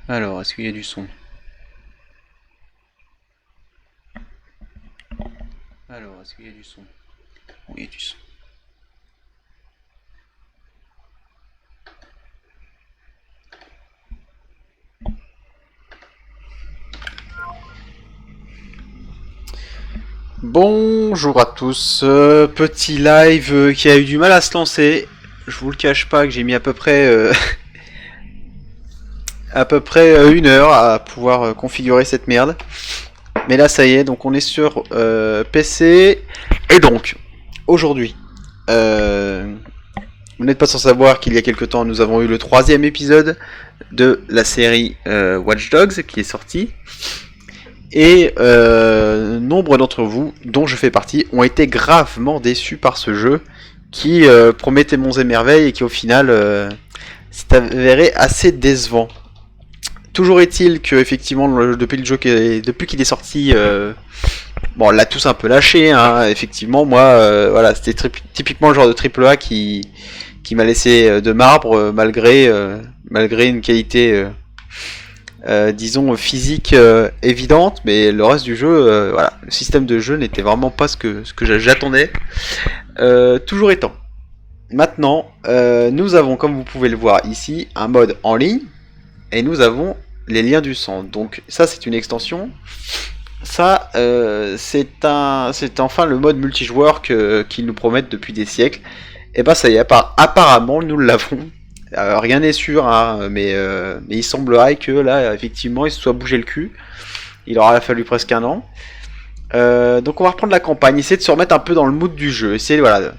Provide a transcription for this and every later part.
Alors, est-ce qu'il y a du son? Alors, est-ce qu'il y a du son? Oui, il y a du son. Bonjour à tous, petit live qui a eu du mal à se lancer. Je vous le cache pas que j'ai mis à peu près une heure à pouvoir configurer cette merde. Mais là ça y est, donc on est sur PC. Et donc, aujourd'hui, vous n'êtes pas sans savoir qu'il y a quelque temps nous avons eu le troisième épisode de la série Watch Dogs qui est sorti. Et nombre d'entre vous, dont je fais partie, ont été gravement déçus par ce jeu qui promettait monts et merveilles et qui au final s'est avéré assez décevant. Toujours est-il que effectivement depuis qu'il est sorti, bon on l'a tous un peu lâché. Hein, effectivement, moi, voilà, c'était typiquement le genre de triple A qui m'a laissé de marbre malgré une qualité disons physique évidente, mais le reste du jeu, voilà, le système de jeu n'était vraiment pas ce que j'attendais. Toujours étant, maintenant, nous avons, comme vous pouvez le voir ici, un mode en ligne, et nous avons les liens du sang. Donc ça, c'est une extension. Ça, c'est enfin le mode multijoueur qu'ils nous promettent depuis des siècles. Et bah ça y est, apparemment, nous l'avons. Rien n'est sûr, hein, mais il semblerait que là, effectivement, il se soit bougé le cul. Il aura fallu presque un an. Donc on va reprendre la campagne, essayer de se remettre un peu dans le mood du jeu, essayer voilà,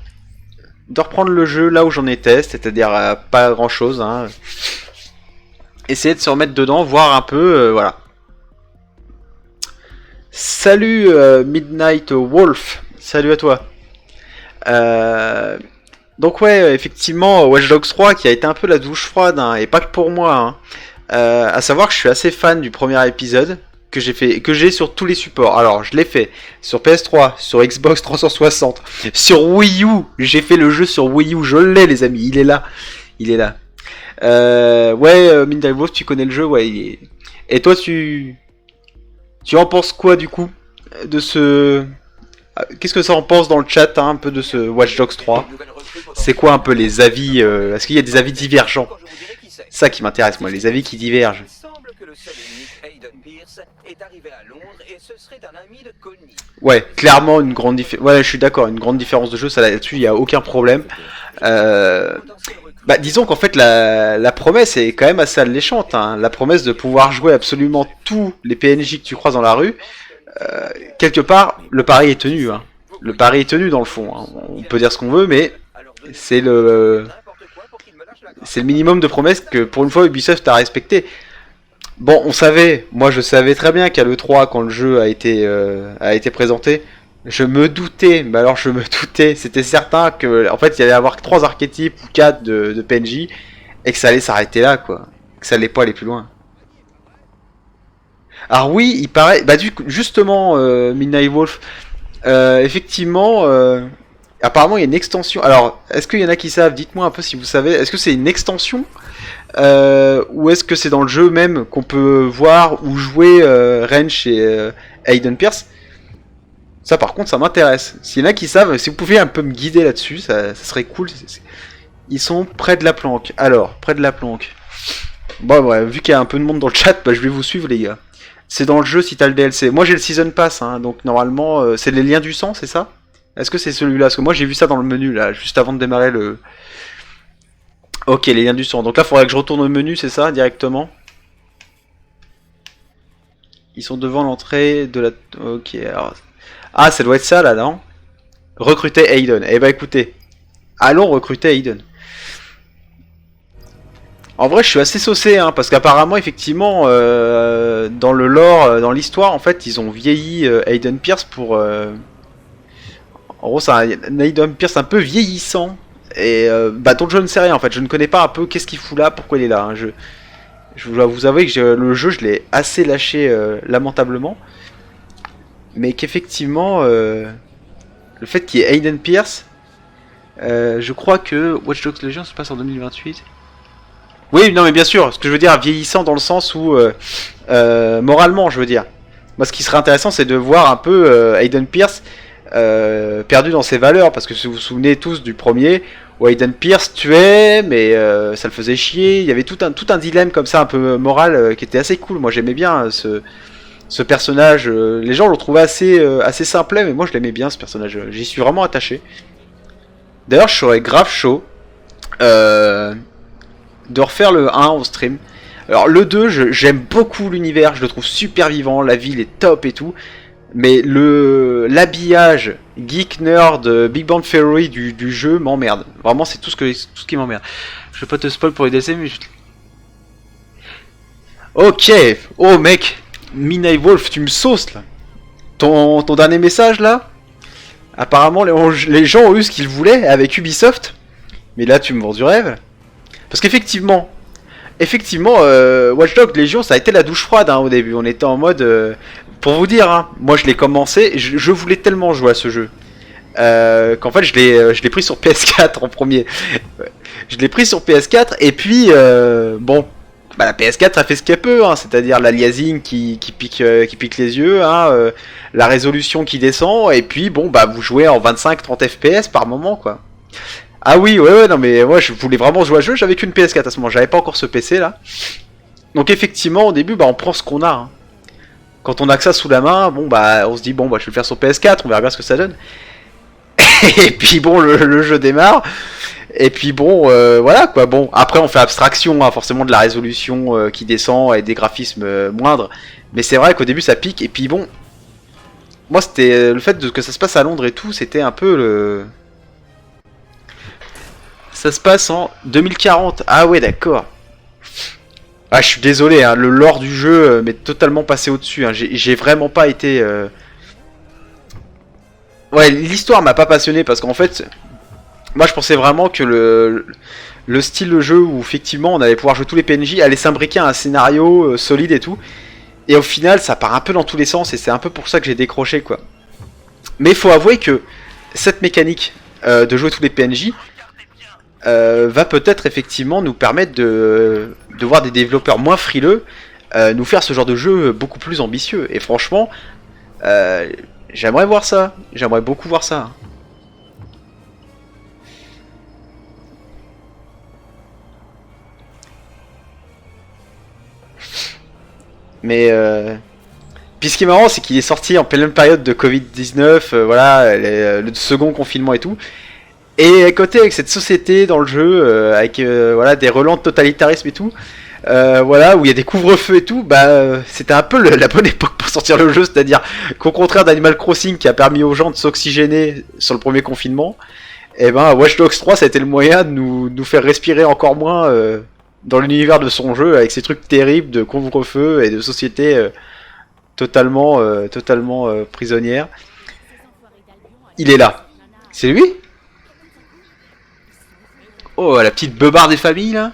de reprendre le jeu là où j'en étais, c'est-à-dire pas grand chose. Hein. Essayer de se remettre dedans, voir un peu, voilà. Salut Midnight Wolf, salut à toi. Euh, Donc ouais, effectivement, Watch Dogs 3 qui a été un peu la douche froide, hein, et pas que pour moi. Hein. À savoir que je suis assez fan du premier épisode que j'ai sur tous les supports. Alors, je l'ai fait sur PS3, sur Xbox 360, sur Wii U. J'ai fait le jeu sur Wii U, je l'ai les amis, il est là, il est là. Ouais, Midnight Wolf, tu connais le jeu, ouais. Et toi, tu en penses quoi du coup de ce Qu'est-ce que ça en pense dans le chat, hein, un peu de ce Watch Dogs 3? C'est quoi un peu les avis Est-ce qu'il y a des avis divergents? Ça qui m'intéresse, moi, les avis qui divergent. Ouais, clairement une grande différence. Ouais, je suis d'accord, une grande différence de jeu, ça là-dessus, il n'y a aucun problème. Bah, disons qu'en fait, la promesse est quand même assez alléchante. Hein. La promesse de pouvoir jouer absolument tous les PNJ que tu croises dans la rue. Quelque part, le pari est tenu. Hein. Le pari est tenu dans le fond. Hein. On peut dire ce qu'on veut, mais c'est le minimum de promesses que pour une fois Ubisoft a respecté. Bon, on savait, moi je savais très bien qu'à l'E3, quand le jeu a été présenté, je me doutais, mais alors je me doutais, c'était certain que en fait il y allait avoir 3 archétypes ou 4 de PNJ et que ça allait s'arrêter là, quoi. Que ça allait pas aller plus loin. Alors oui, il paraît, bah justement, Midnight Wolf, effectivement, apparemment il y a une extension. Alors, est-ce qu'il y en a qui savent? Dites-moi un peu si vous savez. Est-ce que c'est une extension ou est-ce que c'est dans le jeu même qu'on peut voir ou jouer Wrench et Aiden Pierce? Ça par contre ça m'intéresse. S'il y en a qui savent, si vous pouviez un peu me guider là-dessus, ça serait cool. Ils sont près de la planque. Alors, près de la planque. Bon ouais, vu qu'il y a un peu de monde dans le chat, bah, je vais vous suivre les gars. C'est dans le jeu si t'as le DLC. Moi j'ai le Season Pass, hein, donc normalement c'est les liens du sang, c'est ça? Est-ce que c'est celui-là? Parce que moi j'ai vu ça dans le menu là, juste avant de démarrer le... Ok, les liens du sang. Donc là, il faudrait que je retourne au menu, c'est ça, directement? Ils sont devant l'entrée de la... Ok, alors... Ah, ça doit être ça, là, non? Recruter Aiden. Eh ben, écoutez, allons recruter Aiden. En vrai, je suis assez saucé, hein, parce qu'apparemment, effectivement, dans le lore, dans l'histoire, en fait, ils ont vieilli Aiden Pierce pour... En gros, c'est un Aiden Pierce un peu vieillissant. Et bah, donc je ne sais rien, en fait. Je ne connais pas un peu qu'est-ce qu'il fout là, pourquoi il est là. Hein. Je dois vous avouer que le jeu, je l'ai assez lâché lamentablement. Mais qu'effectivement, le fait qu'il y ait Aiden Pierce, je crois que Watch Dogs Legion se passe en 2028. Oui, non, mais bien sûr, ce que je veux dire, vieillissant dans le sens où, moralement, je veux dire. Moi, ce qui serait intéressant, c'est de voir un peu Aiden Pierce perdu dans ses valeurs, parce que si vous vous souvenez tous du premier, où Aiden Pierce tuait, mais ça le faisait chier. Il y avait tout un dilemme comme ça, un peu moral, qui était assez cool. Moi, j'aimais bien ce personnage. Les gens l'ont trouvé assez simplet, mais moi, je l'aimais bien, ce personnage. J'y suis vraiment attaché. D'ailleurs, je serais grave chaud de refaire le 1 en stream. Alors le 2, j'aime beaucoup l'univers, je le trouve super vivant, la ville est top et tout. Mais l'habillage geek nerd Big Bang Theory du jeu m'emmerde. Vraiment, c'est tout ce qui m'emmerde. Je vais pas te spoil pour les DLC, mais Ok. Oh mec, Midnight Wolf, tu me sauces là. Ton dernier message là. Apparemment, les gens ont eu ce qu'ils voulaient avec Ubisoft. Mais là, tu me vends du rêve. Parce qu'effectivement, Watch Dogs Legion, ça a été la douche froide au début. On était en mode... pour vous dire, moi je l'ai commencé, je voulais tellement jouer à ce jeu. Qu'en fait je l'ai pris sur PS4 en premier. Je l'ai pris sur PS4 et puis, bon, bah, la PS4 ça fait ce qu'elle peut, c'est-à-dire l'aliasing qui pique les yeux, la résolution qui descend, et puis bon, bah vous jouez en 25-30 FPS par moment quoi. Ah oui, ouais, non mais moi je voulais vraiment jouer à ce jeu, j'avais qu'une PS4 à ce moment, j'avais pas encore ce PC là. Donc effectivement au début bah on prend ce qu'on a. Quand on a que ça sous la main, bon bah on se dit bon bah je vais le faire sur PS4, on verra bien ce que ça donne. Et puis bon le jeu démarre. Et puis bon voilà quoi, bon après on fait abstraction forcément de la résolution qui descend et des graphismes moindres. Mais c'est vrai qu'au début ça pique et puis bon. Moi c'était le fait que ça se passe à Londres et tout, c'était un peu le... Ça se passe en 2040. Ah ouais, d'accord. Ah, je suis désolé, le lore du jeu m'est totalement passé au-dessus. J'ai vraiment pas été... Ouais, l'histoire m'a pas passionné parce qu'en fait... Moi, je pensais vraiment que le style de jeu où effectivement on allait pouvoir jouer tous les PNJ allait s'imbriquer à un scénario solide et tout. Et au final, ça part un peu dans tous les sens et c'est un peu pour ça que j'ai décroché, quoi. Mais il faut avouer que cette mécanique de jouer tous les PNJ... va peut-être effectivement nous permettre de voir des développeurs moins frileux nous faire ce genre de jeu beaucoup plus ambitieux. Et franchement, j'aimerais voir ça. J'aimerais beaucoup voir ça. Mais puis ce qui est marrant, c'est qu'il est sorti en pleine période de Covid-19, voilà, le second confinement et tout. Et à côté, avec cette société dans le jeu, avec voilà, des relents de totalitarisme et tout, voilà, où il y a des couvre-feux et tout, bah c'était un peu la bonne époque pour sortir le jeu, c'est-à-dire qu'au contraire d'Animal Crossing qui a permis aux gens de s'oxygéner sur le premier confinement, et ben Watch Dogs 3 ça a été le moyen de nous faire respirer encore moins dans l'univers de son jeu, avec ces trucs terribles de couvre-feu et de société totalement prisonnière. Il est là. C'est lui ? Oh, la petite beubarde des familles, là.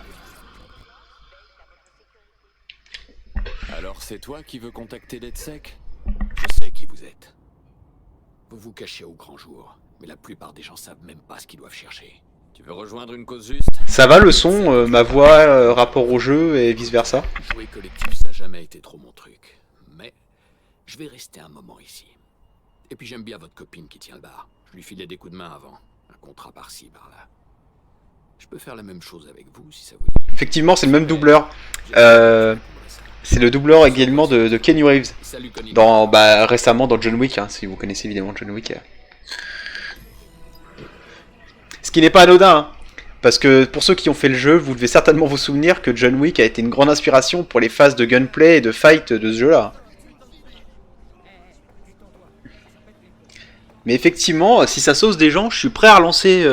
Alors c'est toi qui veux contacter DedSec ? Je sais qui vous êtes. Vous vous cachez au grand jour, mais la plupart des gens savent même pas ce qu'ils doivent chercher. Tu veux rejoindre une cause juste ? Ça va le son, ma voix, rapport au jeu et vice versa. Jouer collectif, ça n'a jamais été trop mon truc. Mais je vais rester un moment ici. Et puis j'aime bien votre copine qui tient le bar. Je lui filais des coups de main avant. Un contrat par-ci, par-là. Je peux faire la même chose avec vous si ça vous dit. Effectivement, c'est le même doubleur. C'est le doubleur également de Kenny Reeves. Récemment dans John Wick, si vous connaissez évidemment John Wick. Ce qui n'est pas anodin, parce que pour ceux qui ont fait le jeu, vous devez certainement vous souvenir que John Wick a été une grande inspiration pour les phases de gunplay et de fight de ce jeu-là. Mais effectivement, si ça sauce des gens, je suis prêt à relancer...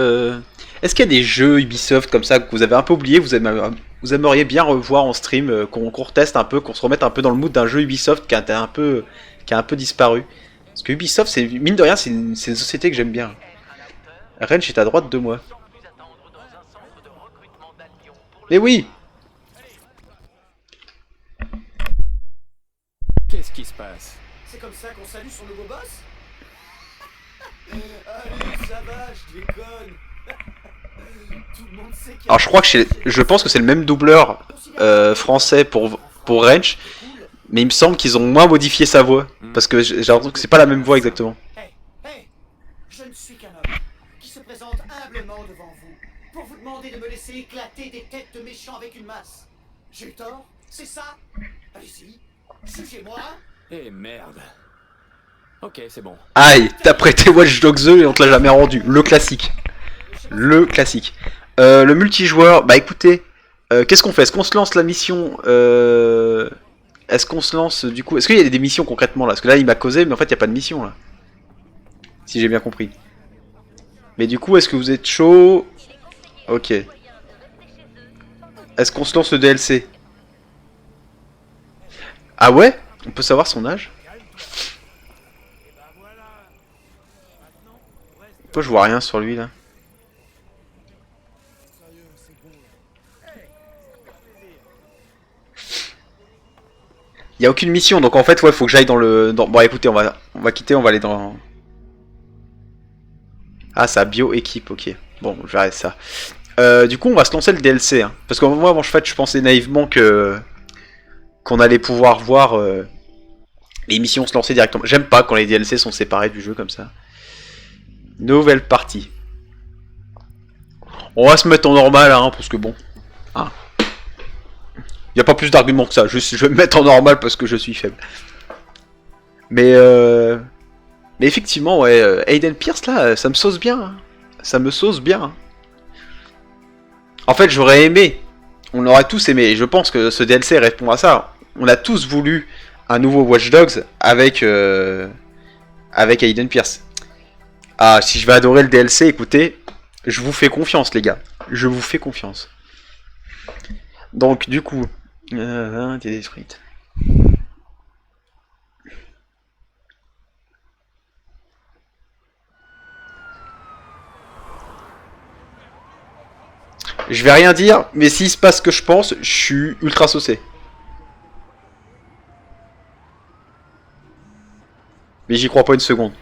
Est-ce qu'il y a des jeux Ubisoft comme ça que vous avez un peu oublié, vous aimeriez bien revoir en stream, qu'on reteste un peu, qu'on se remette un peu dans le mood d'un jeu Ubisoft qui a un peu disparu? Parce que Ubisoft, mine de rien, c'est une société que j'aime bien. Wrench est à droite de moi. Mais oui! Qu'est-ce qui se passe? C'est comme ça qu'on salue son nouveau boss? Allez, ça va, je déconne. Tout le monde sait qu'il y a Alors je crois que je pense que c'est le même doubleur français pour Wrench, mais il me semble qu'ils ont moins modifié sa voix. Parce que j'ai l'impression que c'est pas la même voix exactement. Hey, hey, je ne suis qu'un homme qui se présente humblement devant vous pour vous demander de me laisser éclater des têtes de méchants avec une masse. J'ai eu tort? C'est ça? Allez-y, jugez-moi. Eh merde. Ok, c'est bon. Aïe, t'as prêté Watch Dogs 2 et on te l'a jamais rendu. Le classique. Le classique. Le multijoueur, bah écoutez, qu'est-ce qu'on fait? Est-ce qu'on se lance la mission Est-ce qu'on se lance du coup? Est-ce qu'il y a des missions concrètement là? Parce que là il m'a causé, mais en fait il n'y a pas de mission là. Si j'ai bien compris. Mais du coup, est-ce que vous êtes chaud? Ok. Est-ce qu'on se lance le DLC? Ah ouais? On peut savoir son âge? Pourquoi je vois rien sur lui là? Il y a aucune mission, donc en fait, ouais, faut que j'aille dans le... Bon, écoutez, on va quitter, on va aller dans... Ah, ça, bio-équipe, ok. Bon, je verrai ça. Du coup, on va se lancer le DLC, hein. Parce que moi, en fait, je pensais naïvement qu'on allait pouvoir voir les missions se lancer directement. J'aime pas quand les DLC sont séparés du jeu comme ça. Nouvelle partie. On va se mettre en normal, hein, parce que bon... Hein. Y a pas plus d'arguments que ça, je vais me mettre en normal parce que je suis faible. Mais effectivement, ouais, Aiden Pierce là, ça me sauce bien. Hein. Ça me sauce bien. Hein. En fait, j'aurais aimé, on aurait tous aimé, et je pense que ce DLC répond à ça. On a tous voulu un nouveau Watch Dogs avec Aiden Pierce. Ah, si je vais adorer le DLC, écoutez, je vous fais confiance les gars. Je vous fais confiance. Donc du coup... t'es détruite. Je vais rien dire, mais s'il se passe ce que je pense, je suis ultra saucé. Mais j'y crois pas une seconde.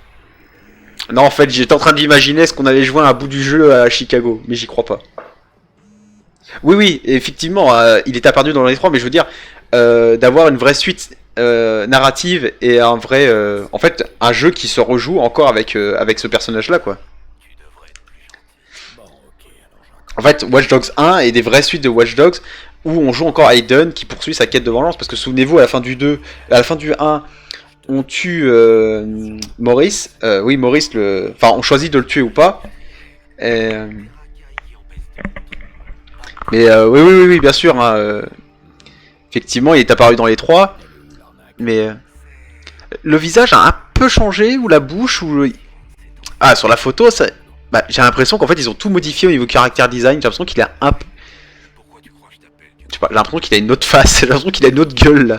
Non, en fait, j'étais en train d'imaginer ce qu'on allait jouer à un bout du jeu à Chicago, mais j'y crois pas. Oui, oui, effectivement, il est apparu dans les 3, mais je veux dire, d'avoir une vraie suite narrative et un vrai... en fait, un jeu qui se rejoue encore avec ce personnage-là, quoi. En fait, Watch Dogs 1 est des vraies suites de Watch Dogs où on joue encore Aiden qui poursuit sa quête de vengeance, parce que souvenez-vous, à la fin du 2, à la fin du 1, on tue Maurice. Oui, Maurice, enfin, on choisit de le tuer ou pas. Mais oui, bien sûr. Hein, effectivement, il est apparu dans les 3. Mais le visage a un peu changé, ou la bouche, ou... Ah, sur la photo, ça... bah, j'ai l'impression qu'en fait, ils ont tout modifié au niveau caractère design. J'ai l'impression qu'il a un peu... Je sais pas, j'ai l'impression qu'il a une autre face. J'ai l'impression qu'il a une autre gueule, là.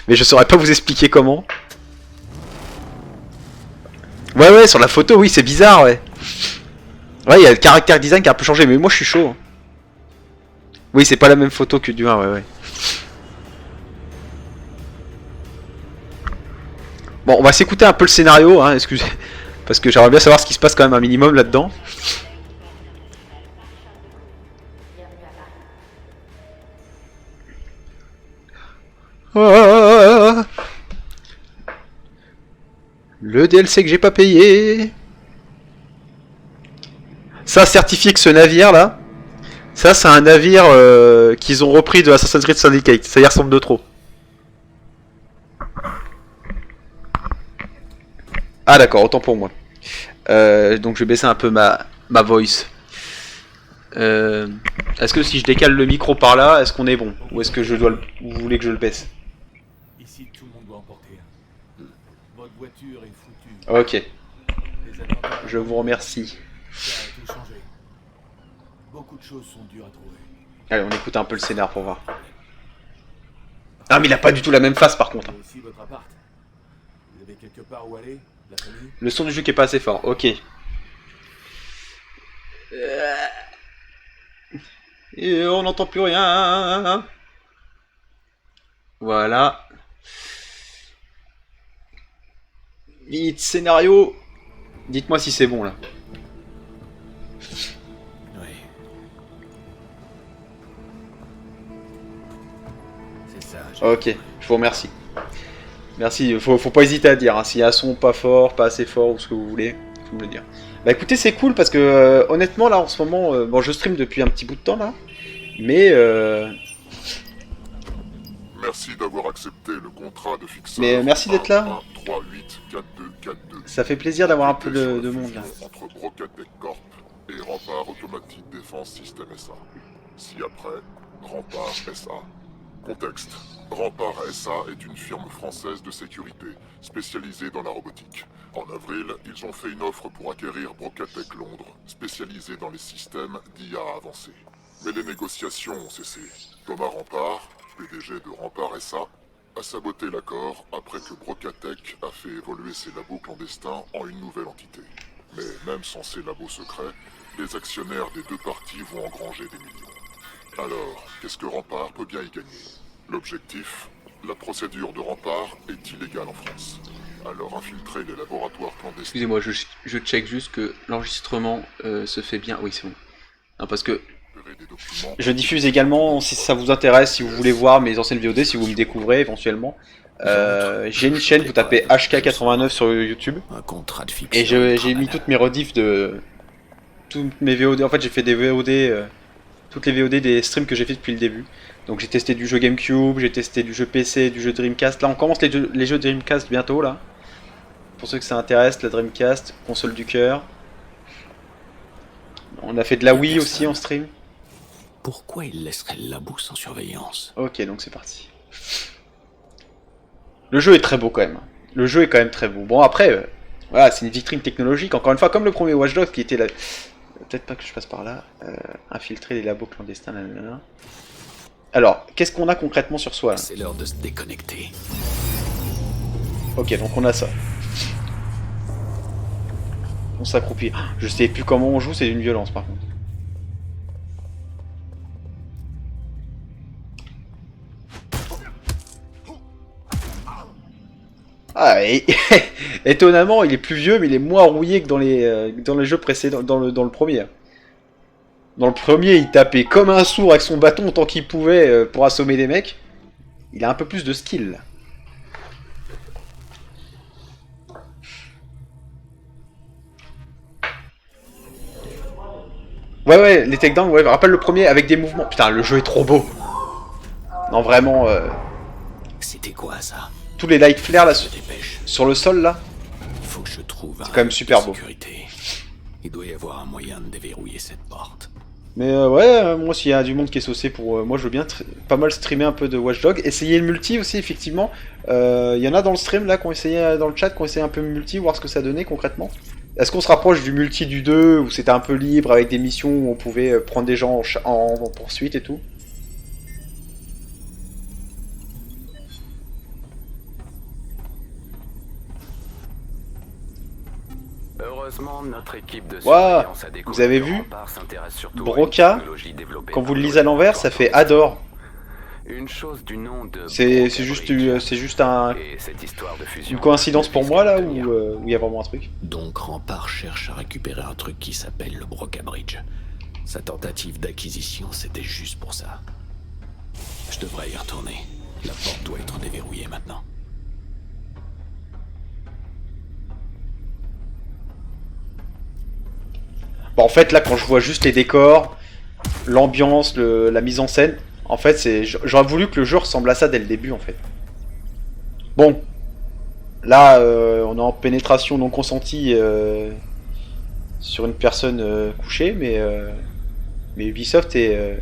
Mais je saurais pas vous expliquer comment. Ouais, sur la photo, oui, c'est bizarre, ouais. Ouais, il y a le caractère design qui a un peu changé, mais moi, je suis chaud. Hein. Oui, c'est pas la même photo que du 1, ouais. Bon, on va s'écouter un peu le scénario, hein, excusez. Parce que j'aimerais bien savoir ce qui se passe quand même un minimum là-dedans. Oh, le DLC que j'ai pas payé. Ça certifie que ce navire là, ça c'est un navire qu'ils ont repris de Assassin's Creed Syndicate. Ça y ressemble de trop. Ah d'accord, autant pour moi. Donc je vais baisser un peu ma voice. Est-ce que si je décale le micro par là, est-ce qu'on est bon? Ou est-ce que je dois vous voulez que je le baisse? Ici, tout le monde doit en porter un. Votre voiture est foutue. Ok, Les attentats, je vous remercie. ça a tout changé. Beaucoup de choses sont dures à trouver. Allez, on écoute un peu le scénar pour voir. Ah mais il a pas du tout la même face par contre. Et aussi votre appart. Vous avez quelque part où aller? La famille? Le son du jeu qui est pas assez fort, ok. Et on n'entend plus rien. Voilà. Vite, scénario. Dites-moi si c'est bon là. Oui. message. Ok, je vous remercie. Merci, faut pas hésiter à dire, hein, s'il y a un son pas fort, pas assez fort ou ce que vous voulez, faut me le dire. Bah écoutez, c'est cool parce que honnêtement là en ce moment, bon je stream depuis un petit bout de temps là, mais Merci d'avoir accepté le contrat de fixeur. Mais merci d'être là. 1384242. ça fait plaisir d'avoir un peu de monde là. Entre Brocatec Corp et Rempart Automatique Défense Système SA. Ci-après, Rempart SA. Contexte. Rempart SA est une firme française de sécurité, spécialisée dans la robotique. En avril, ils ont fait une offre pour acquérir Brocatec Londres, spécialisée dans les systèmes d'IA avancés. Mais les négociations ont cessé. Thomas Rempart, PDG de Rempart SA, a saboté l'accord après que Brocatec a fait évoluer ses labos clandestins en une nouvelle entité. Mais même sans ces labos secrets, les actionnaires des deux parties vont engranger des millions. Alors, qu'est-ce que Rempart peut bien y gagner? L'objectif, la procédure de Rempart est illégale en France. Alors infiltrer les laboratoires clandestins... Excusez-moi, je check juste que l'enregistrement se fait bien. Oui, c'est bon. Non, parce que des documents... je diffuse également, si ça vous intéresse, si vous voulez voir mes anciennes VOD, si vous me découvrez éventuellement. J'ai une chaîne, vous tapez HK89 sur YouTube. Un contrat de fiction. Et j'ai mis toutes mes rediffs de... Toutes mes VOD, en fait j'ai fait des VOD... toutes les VOD des streams que j'ai fait depuis le début. Donc j'ai testé du jeu GameCube, j'ai testé du jeu PC, du jeu Dreamcast. Là on commence les jeux Dreamcast bientôt là. Pour ceux que ça intéresse, la Dreamcast, console du cœur. On a fait de la Wii aussi en stream. Pourquoi il laisserait le labo sans surveillance? Ok, donc c'est parti. Le jeu est très beau quand même. Le jeu est quand même très beau. Bon après, voilà, c'est une vitrine technologique. Encore une fois, comme le premier Watch Dogs qui était là... Peut-être pas que je passe par là. Infiltrer les labos clandestins, nanana. Alors, qu'est-ce qu'on a concrètement sur soi là? C'est l'heure de se déconnecter. Ok, donc on a ça. On s'accroupit. Je sais plus comment on joue, c'est une violence par contre. Ah, et... étonnamment, il est plus vieux, mais il est moins rouillé que dans les jeux précédents, dans le premier. Dans le premier, il tapait comme un sourd avec son bâton autant qu'il pouvait pour assommer des mecs. Il a un peu plus de skill. Ouais, les takedowns, ouais, rappelle le premier avec des mouvements. Putain, le jeu est trop beau. Non, vraiment. C'était quoi ça? Tous les light flares là Je me dépêche. sur le sol là. Faut que je trouve un quand même super de beau. sécurité. Il doit y avoir un moyen de déverrouiller cette porte. Mais ouais, moi s'il y a du monde qui est saucé pour... moi je veux bien pas mal streamer un peu de Watch Dogs. Essayer le multi aussi effectivement. Il y en a dans le stream là qui ont essayé, dans le chat, qui ont essayé un peu le multi, voir ce que ça donnait concrètement. Est-ce qu'on se rapproche du multi du 2 où c'était un peu libre avec des missions où on pouvait prendre des gens en poursuite et tout? Heureusement, notre équipe de Waouh, surveillance a découvert vous avez que vu Rempart s'intéresse surtout Broca, à une technologie développée quand par vous le le lisez à l'envers, ça fait Adore. Une chose du nom de C'est Broca juste, Bridge. c'est juste Et cette histoire de fusion une coïncidence ne pour vise moi qu'à là tenir. où il y a vraiment un truc? Donc Rempart cherche à récupérer un truc qui s'appelle le Broca Bridge. Sa tentative d'acquisition, c'était juste pour ça. Je devrais y retourner. La porte doit être déverrouillée maintenant. Bon, en fait, là, quand je vois juste les décors, l'ambiance, la mise en scène, en fait, j'aurais voulu que le jeu ressemble à ça dès le début, en fait. Bon, là, on est en pénétration non consentie sur une personne couchée, mais Ubisoft est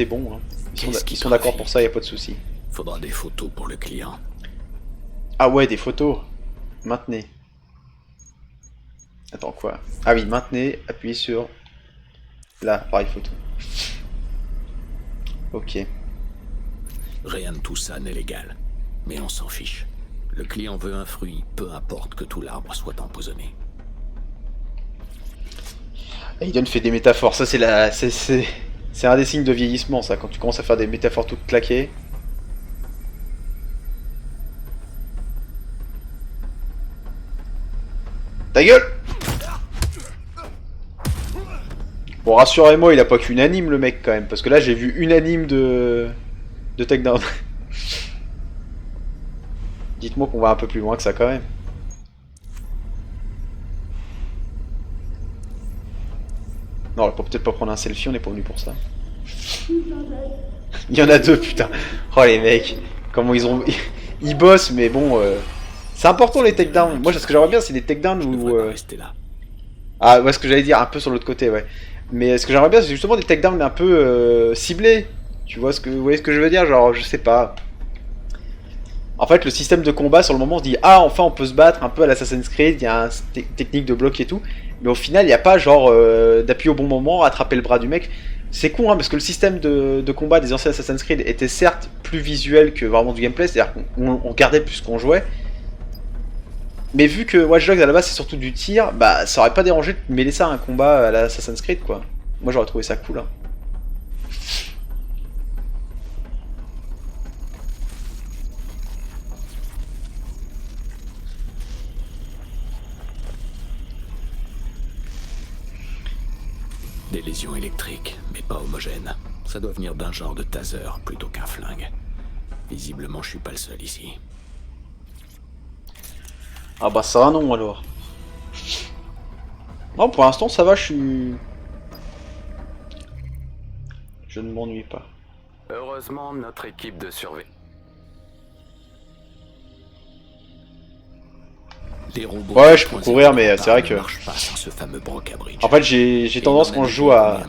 bon. Hein. Qu'est-ce qui Ils sont d'accord trafique? pour ça, y a pas de souci. Faudra des photos pour le client. Ah ouais, des photos. Maintenez. Attends, quoi? Ah oui, maintenez, appuyez sur l'appareil photo. Ok. Rien de tout ça n'est légal. Mais on s'en fiche. Le client veut un fruit, peu importe que tout l'arbre soit empoisonné. Aiden fait des métaphores, ça c'est un des signes de vieillissement, ça, quand tu commences à faire des métaphores toutes claquées. Ta gueule! Bon, rassurez-moi, il a pas qu'une anime le mec quand même, parce que là j'ai vu une anime de takedown. Dites-moi qu'on va un peu plus loin que ça quand même. Non, on va peut-être pas prendre un selfie, on est pas venu pour ça. Il y en a deux, putain. Oh les mecs, comment ils ont... Ils bossent, mais bon... C'est important les takedowns. Moi, ce que j'aimerais bien, c'est des takedowns Je où... devrais pas rester là. Ah, ouais, ce que j'allais dire, un peu sur l'autre côté, ouais. Mais ce que j'aimerais bien, c'est justement des takedowns un peu ciblés. Tu vois vous voyez ce que je veux dire? Genre, je sais pas. En fait, le système de combat, sur le moment, on se dit, ah, enfin, on peut se battre un peu à l'Assassin's Creed, il y a une technique de bloc et tout. Mais au final, il n'y a pas, genre, d'appuyer au bon moment, attraper le bras du mec. C'est con, hein, parce que le système de combat des anciens Assassin's Creed était certes plus visuel que vraiment du gameplay, c'est-à-dire qu'on regardait plus qu'on jouait. Mais vu que Watch Dogs à la base c'est surtout du tir, bah ça aurait pas dérangé de mêler ça à un combat à l'Assassin's Creed quoi. Moi j'aurais trouvé ça cool. Hein. Des lésions électriques, mais pas homogènes. Ça doit venir d'un genre de taser plutôt qu'un flingue. Visiblement, je suis pas le seul ici. Ah bah ça non alors. Non pour l'instant ça va, je ne m'ennuie pas. Heureusement, notre équipe de survie. Les robots Ouais, je peux courir, mais c'est vrai que... marche pas sans ce fameux Broca Bridge. En fait j'ai tendance quand je joue à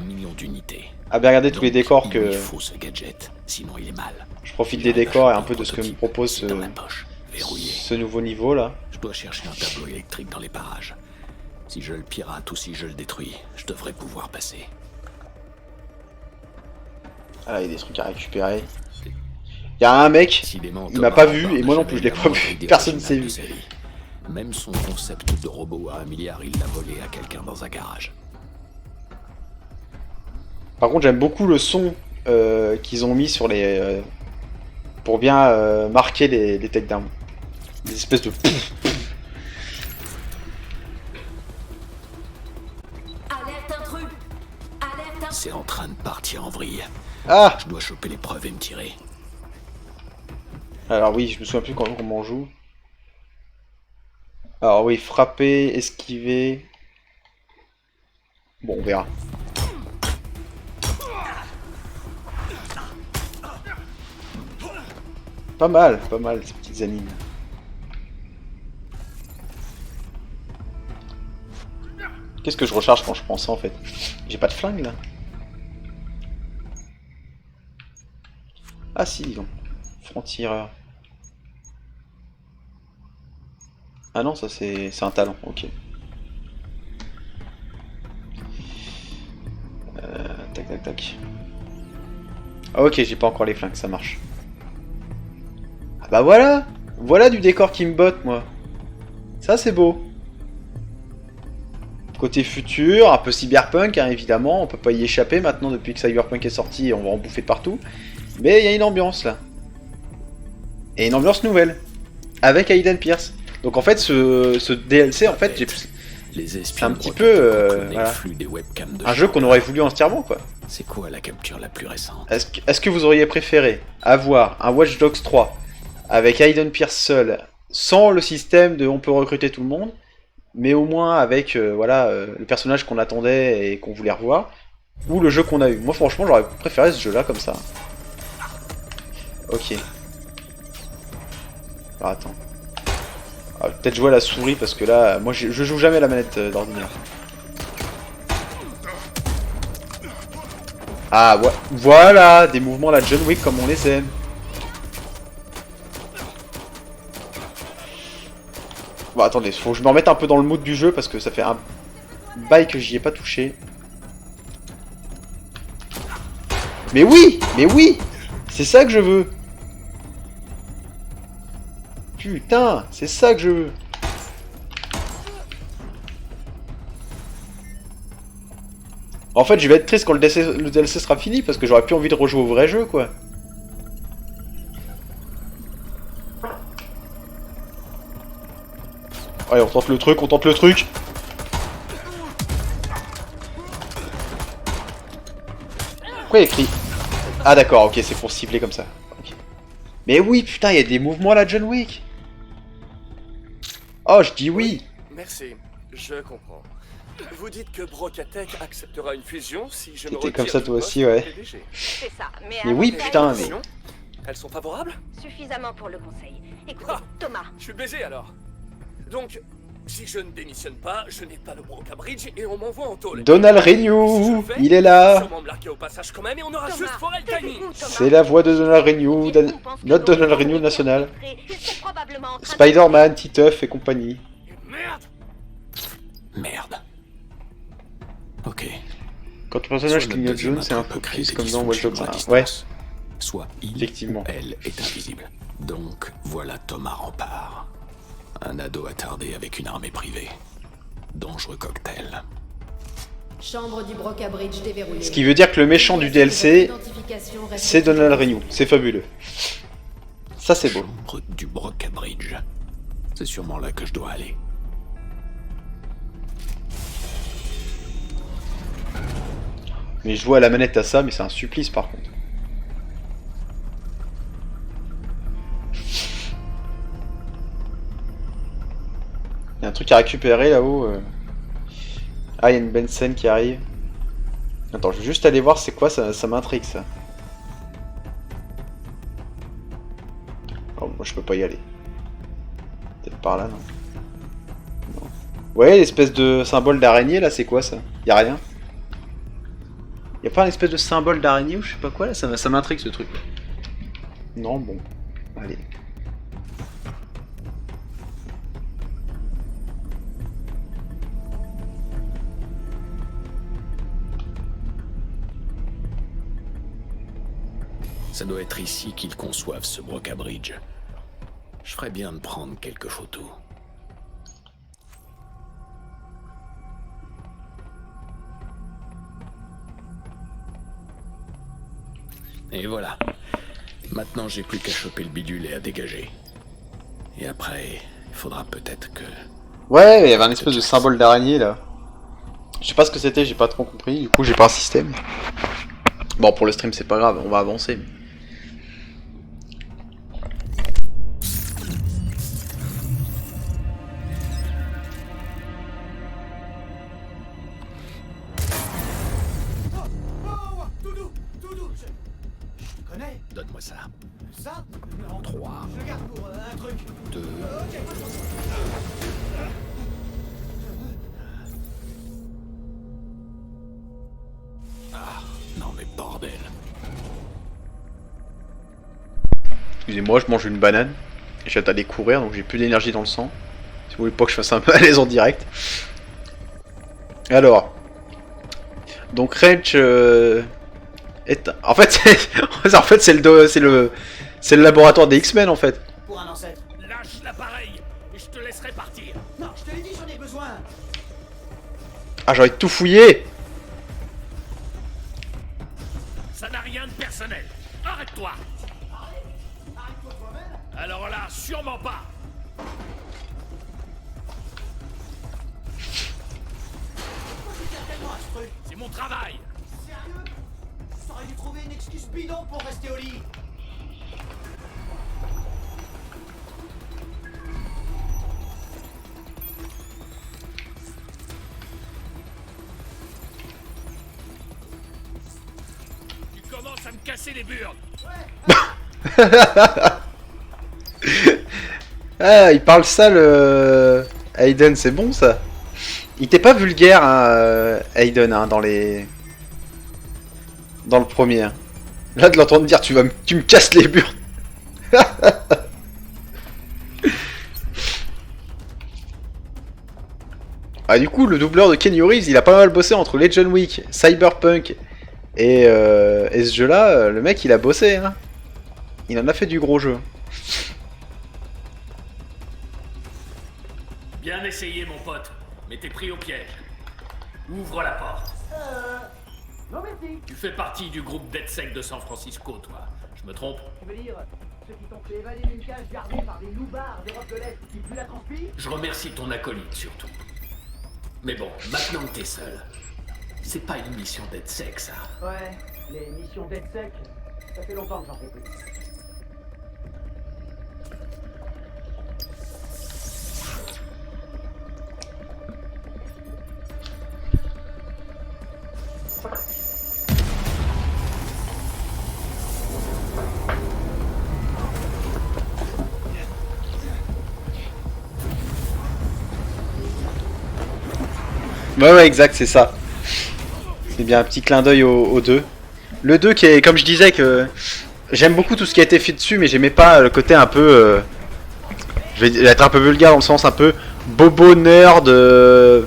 bien regarder tous les décors que... Il faut ce gadget, sinon il est mal. Je profite des décors et un peu de ce que me propose ce nouveau niveau là. Je dois chercher un tableau électrique dans les parages. Si je le pirate ou si je le détruis, je devrais pouvoir passer. Ah là, il y a des trucs à récupérer. Il y a un mec, il m'a pas vu et moi non plus je l'ai pas vu. Personne ne s'est vu. Même son concept de robot à 1 milliard, il l'a volé à quelqu'un dans un garage. Par contre, j'aime beaucoup le son qu'ils ont mis sur les... pour bien marquer les takedowns. Des espèces de... Alerte intrus! Alerte intrus! C'est en train de partir en vrille. Ah! Je dois choper les preuves et me tirer. Alors oui, je me souviens plus comment on joue. Alors oui, frapper, esquiver... Bon, on verra. Pas mal ces petites animes. Qu'est-ce que je recharge quand je prends ça en fait? J'ai pas de flingue là? Ah si, dis donc. Franc-tireur. Ah non, ça c'est un talent, ok. Tac tac tac. Ah, ok, j'ai pas encore les flingues, ça marche. Ah bah voilà! Voilà du décor qui me botte moi. Ça c'est beau. Côté futur, un peu cyberpunk hein, évidemment, on peut pas y échapper maintenant depuis que Cyberpunk est sorti et on va en bouffer de partout. Mais il y a une ambiance là. Et une ambiance nouvelle. Avec Aiden Pierce. Donc en fait ce DLC en fait c'est un petit peu voilà, un jeu qu'on aurait voulu entièrement quoi. C'est quoi la capture la plus récente? Est-ce que vous auriez préféré avoir un Watch Dogs 3 avec Aiden Pierce seul, sans le système de on peut recruter tout le monde, mais au moins avec voilà, le personnage qu'on attendait et qu'on voulait revoir, ou le jeu qu'on a eu? Moi franchement j'aurais préféré ce jeu là comme ça. Ok. Alors attends. Peut-être jouer à la souris parce que là, moi je joue jamais à la manette d'ordinaire. Ah ouais, voilà, des mouvements à la John Wick comme on les aime. Bon attendez, faut que je me remette un peu dans le mood du jeu parce que ça fait un bail que j'y ai pas touché. Mais oui, c'est ça que je veux. Putain, c'est ça que je veux. En fait, je vais être triste quand le DLC sera fini parce que j'aurais plus envie de rejouer au vrai jeu, quoi. Allez, on tente le truc, Pourquoi il y a écrit... Ah d'accord, ok, c'est pour cibler comme ça. Ok. Mais oui, putain, il y a des mouvements là, John Wick. Oh, je dis oui. Merci, je comprends. Vous dites que Brocatech acceptera une fusion si je me T'étais retire comme ça du toi poste aussi, de ouais. PDG. C'est ça, mais Mais avant oui, de faire putain, une mais... Fusion Elles sont favorables? Suffisamment pour le conseil. Écoutez, Ah. Thomas, Je suis baisé alors. Donc, si je ne démissionne pas, je n'ai pas le Broca Bridge et on m'envoie en tôle. Donald Si je Renew, le fais, il est là. Sûrement me larguer au passage quand même et on aura juste Thomas, foré le timing. taisez-vous, Thomas. C'est la voix de Donald Renew, notre Donald Renew national. Ils sont probablement en train de- Spider-Man, Titeuf et compagnie. Merde. Merde. Ok. Quand ton personnage Soit clignote notre deuxième jaune, c'est un attrape peut créer focus des comme dans Watch Dogs. dysfonctions à Ouais, distance. Soit il Effectivement. ou elle est invisible. Donc voilà Thomas Rempart. Un ado attardé avec une armée privée. Dangereux cocktail. Chambre du Broca Bridge déverrouillée. ce qui veut dire que le méchant du DLC, Identification reste- c'est Donald Renew. C'est fabuleux. Ça, c'est beau. Chambre du Broca Bridge. C'est sûrement là que je dois aller. Mais jouer à la manette à ça, mais c'est un supplice par contre. Il y a un truc à récupérer là-haut. Ah, il y a une Benson qui arrive. Attends, je vais juste aller voir c'est quoi, ça m'intrigue ça. Oh, moi je peux pas y aller. Peut-être par là, non? Non. Ouais, l'espèce de symbole d'araignée là, c'est quoi ça? Y a rien? Y a pas un espèce de symbole d'araignée ou je sais pas quoi là? Ça m'intrigue ce truc. Non, bon. Allez. Ça doit être ici qu'ils conçoivent ce Broca Bridge. Je ferais bien de prendre quelques photos. Et voilà. Maintenant, j'ai plus qu'à choper le bidule et à dégager. Et après, il faudra peut-être que... Ouais, il y avait un espèce de symbole d'araignée là. Je sais pas ce que c'était, j'ai pas trop compris. Du coup, j'ai pas un système. Bon, pour le stream, c'est pas grave, on va avancer. Oh, Doudou, je te connais. Donne-moi ça. Ça? Non. 3, Je le garde pour un truc. 2... Ah, non mais bordel. Excusez-moi, je mange une banane. Et j'ai d'aller courir, donc j'ai plus d'énergie dans le sang. Si vous voulez pas que je fasse un malaise en direct. Alors. Donc Wrench est... En fait, c'est le laboratoire des X-Men en fait. Pour un ancêtre. Lâche l'appareil et je te laisserai partir. Non, je te l'ai dit, j'en ai besoin. Ah, j'ai envie de tout fouiller. Ça n'a rien de personnel. Arrête-toi. Arrête-toi toi-même. Alors là, sûrement pas. Pourquoi tu tiens tellement à ce truc? C'est mon travail. Sérieux? T'aurais dû trouver une excuse bidon pour rester au lit. Tu commences à me casser les burnes. Ah, il parle ça le... Aiden, c'est bon ça. Il était pas vulgaire, hein, Aiden, hein, dans les... Dans le premier. Hein. Là, de l'entendre dire tu me casses les burnes. Ah, du coup, le doubleur de Keanu Reeves, il a pas mal bossé entre les John Wick, Cyberpunk et ce jeu-là. Le mec, il a bossé. Hein. Il en a fait du gros jeu. Bien essayé, mon pote. Mais t'es pris au piège. Ouvre la porte. Non merci. Tu fais partie du groupe DedSec de San Francisco, toi. Je me trompe? Tu veux dire ceux qui t'ont fait évader d'une cage gardée par des loupards d'Europe de l'Est qui puent la transpi? Je remercie ton acolyte surtout. Mais bon, maintenant que t'es seul, C'est pas une mission d'être sec, ça. Ouais, les missions d'aide sec, ça fait longtemps que j'en fais plus. Ouais, exact, c'est ça. C'est bien un petit clin d'œil au 2. Le 2 qui est, comme je disais, que j'aime beaucoup tout ce qui a été fait dessus, mais j'aimais pas le côté un peu... je vais être un peu vulgaire dans le sens un peu bobo nerd. Je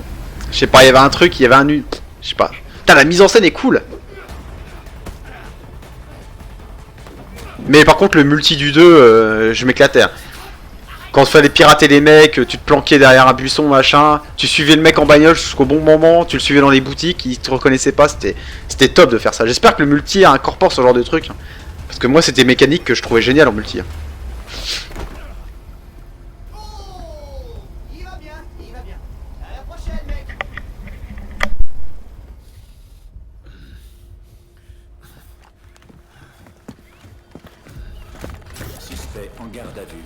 sais pas, il y avait un truc, il y avait un... Je sais pas. Putain, la mise en scène est cool. Mais par contre, le multi du 2, je m'éclatais. Hein. Quand il fallait pirater les mecs, tu te planquais derrière un buisson, machin. Tu suivais le mec en bagnole jusqu'au bon moment. Tu le suivais dans les boutiques, il te reconnaissait pas. C'était top de faire ça. J'espère que le multi incorpore ce genre de truc. Hein. Parce que moi, c'était mécanique que je trouvais génial en multi. Hein. Oh, il va bien, il va bien. À la prochaine, mec. Suspect en garde à vue.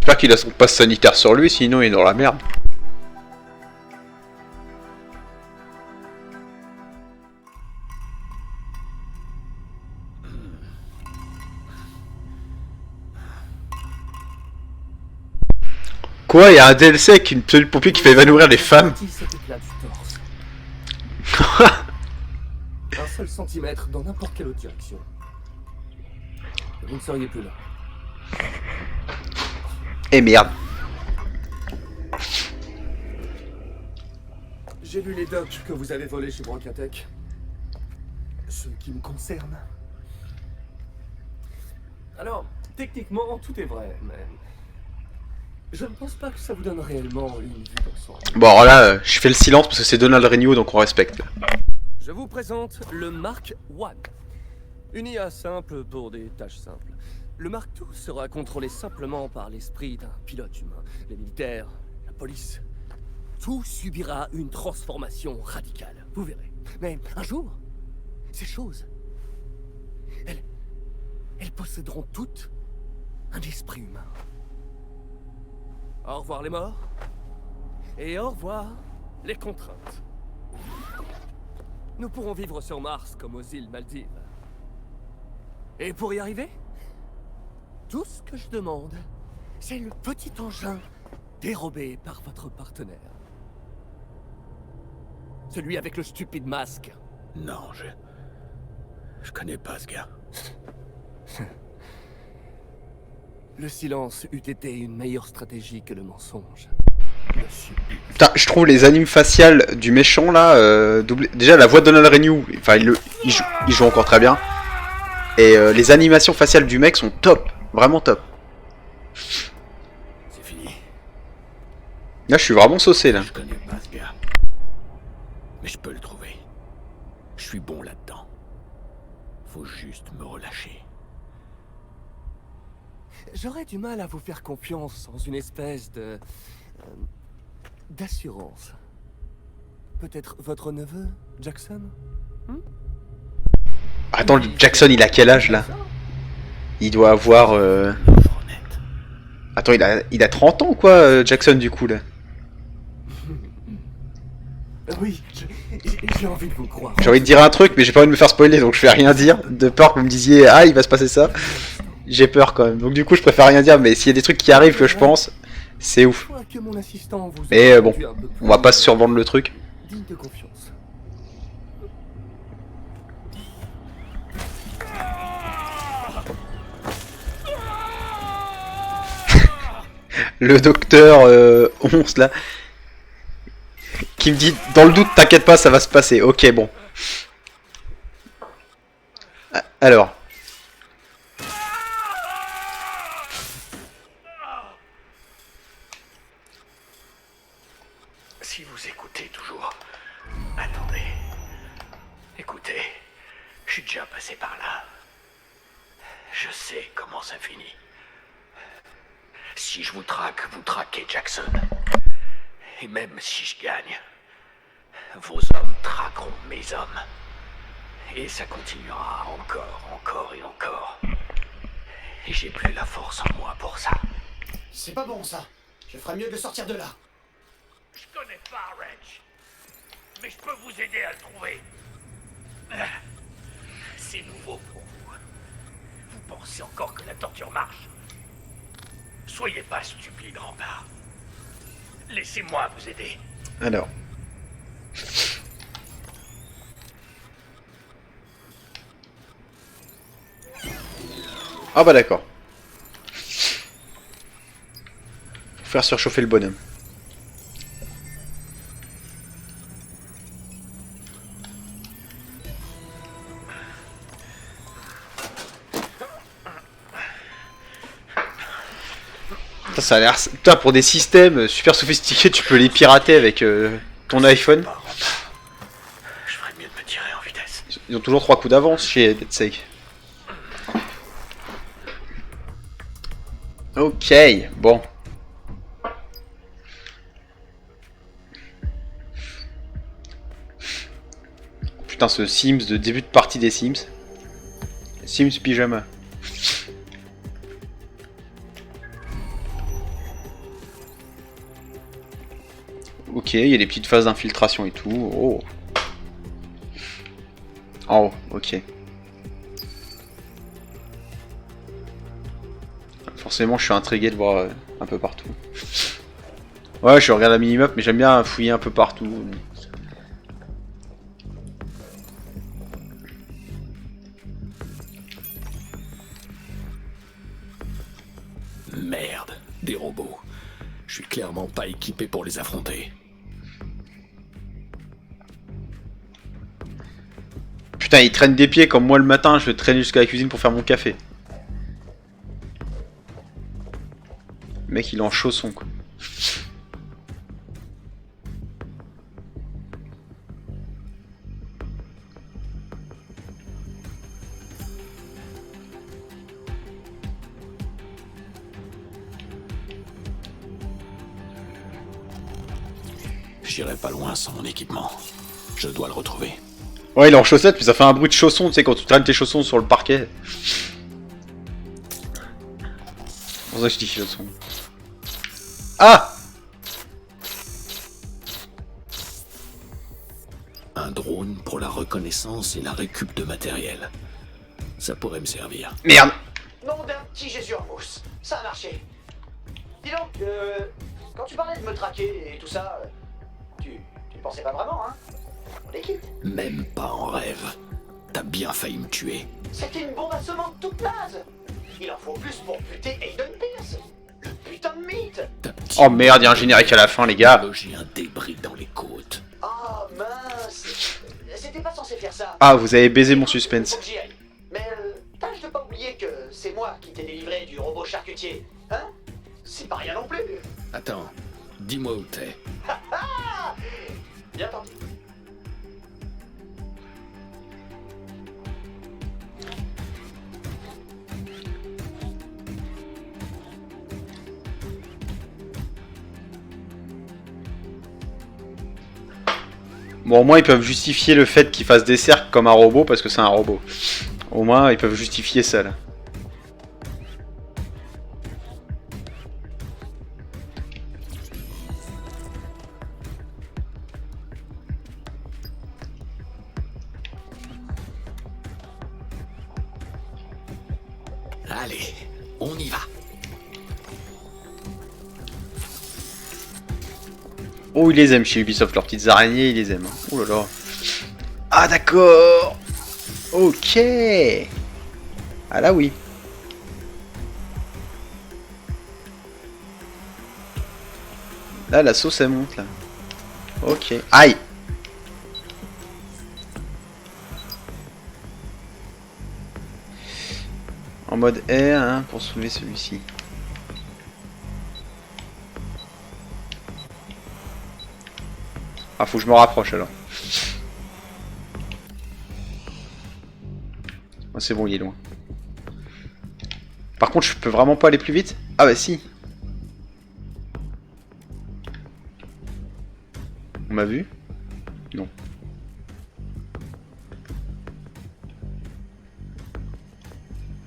J'espère qu'il a son passe sanitaire sur lui, sinon il est dans la merde. Quoi, il y a un DLC avec une pseudo-pompier qui fait évanouir les femmes? Cet éclat du torse. Un seul centimètre dans n'importe quelle autre direction. Vous ne seriez plus là. Eh merde. J'ai lu les docs que vous avez volés chez Brocatech. Ceux qui me concernent. Alors, techniquement, tout est vrai, mais... je ne pense pas que ça vous donne réellement une vue d'ensemble. Bon, alors là, je fais le silence parce que c'est Donald Renew, donc on respecte. Je vous présente le Mark I. Une IA simple pour des tâches simples. Le Mark II sera contrôlé simplement par l'esprit d'un pilote humain. Les militaires, la police, tout subira une transformation radicale. Vous verrez. Mais un jour, ces choses, elles posséderont toutes un esprit humain. Au revoir les morts. Et au revoir les contraintes. Nous pourrons vivre sur Mars comme aux îles Maldives. Et pour y arriver, tout ce que je demande, c'est le petit engin dérobé par votre partenaire. Celui avec le stupide masque. Non, je connais pas ce gars. Le silence eût été une meilleure stratégie que le mensonge. Putain, je trouve les animes faciales du méchant là, doublé... déjà la voix de Donald Renew, enfin il joue encore très bien. Et les animations faciales du mec sont top, vraiment top. C'est fini. Là je suis vraiment saucé là. Je connais pas ce gars. Mais je peux le trouver. Je suis bon là-dedans. Faut juste me relâcher. J'aurais du mal à vous faire confiance sans une espèce de... d'assurance. Peut-être votre neveu, Jackson? Attends, Jackson il a quel âge là? Il doit avoir... Attends, il a 30 ans quoi, Jackson du coup là. Oui, j'ai envie de vous croire. J'ai envie de dire un truc mais j'ai pas envie de me faire spoiler donc je vais rien dire, de peur que vous me disiez ah il va se passer ça. J'ai peur quand même, donc du coup je préfère rien dire, mais s'il y a des trucs qui arrivent que je pense, c'est ouf. Mais bon, on va pas se survendre le truc. Digne de confiance. Le docteur 11 là, qui me dit dans le doute t'inquiète pas ça va se passer, ok bon. Alors... Si vous écoutez toujours, attendez. Écoutez, je suis déjà passé par là. Je sais comment ça finit. Si je vous traque, vous traquez Jackson. Et même si je gagne, vos hommes traqueront mes hommes. Et ça continuera encore et encore. Et j'ai plus la force en moi pour ça. C'est pas bon ça. Je ferais mieux de sortir de là. Je connais pas Wrench, mais je peux vous aider à le trouver. C'est nouveau pour vous. Vous pensez encore que la torture marche? Soyez pas stupide, Rempart. Laissez-moi vous aider. Alors. Ah bah d'accord. Faut faire surchauffer le bonhomme. Ça a l'air... Putain, pour des systèmes super sophistiqués, tu peux les pirater avec ton iPhone. Je ferais mieux de me tirer en vitesse. Ils ont toujours 3 coups d'avance chez DeadSec. Ok, bon. Putain, ce Sims de début de partie des Sims. Sims pyjama. Ok, il y a des petites phases d'infiltration et tout. Oh. Oh, ok. Forcément, je suis intrigué de voir un peu partout. Ouais, je regarde la minimap, mais j'aime bien fouiller un peu partout. Merde, des robots. Je suis clairement pas équipé pour les affronter. Putain, ils traînent des pieds comme moi le matin, je vais traîner jusqu'à la cuisine pour faire mon café. Le mec, il est en chaussons, quoi. J'irai pas loin sans mon équipement. Je dois le retrouver. Ouais, il est en chaussettes, mais ça fait un bruit de chaussons, tu sais, quand tu traînes tes chaussons sur le parquet. C'est pour ça que je dis chaussons. Ah! Un drone pour la reconnaissance et la récup de matériel. Ça pourrait me servir. Merde! Nom d'un petit Jésus en mousse. Ça a marché. Dis donc, quand tu parlais de me traquer et tout ça, tu pensais pas vraiment, hein? On est quitte. Même pas en rêve. T'as bien failli me tuer. C'était une bombe à semences toute naze. Il en faut plus pour buter Aiden Pierce. Le putain de mythe. Oh merde, il y a un générique à la fin, les gars. J'ai un débris dans les côtes. Oh mince. C'était pas censé faire ça. Ah, vous avez baisé mon suspense. Faut que j'y aille. Mais tâche de pas oublier que c'est moi qui t'ai délivré du robot charcutier. Hein? C'est pas rien non plus. Attends, dis-moi où t'es. Bien tendu. Bon, au moins, ils peuvent justifier le fait qu'il fasse des cercles comme un robot, parce que c'est un robot. Au moins, ils peuvent justifier ça, là. Allez, on y va. Oh, ils les aiment chez Ubisoft, leurs petites araignées, ils les aiment. Oh là là. Ah, d'accord. Ok. Ah là, oui. Là, la sauce, elle monte, là. Ok. Aïe. En mode R, hein, pour soulever celui-ci. Ah, faut que je me rapproche alors. Oh, c'est bon, il est loin. Par contre, je peux vraiment pas aller plus vite? Ah bah si. On m'a vu? Non.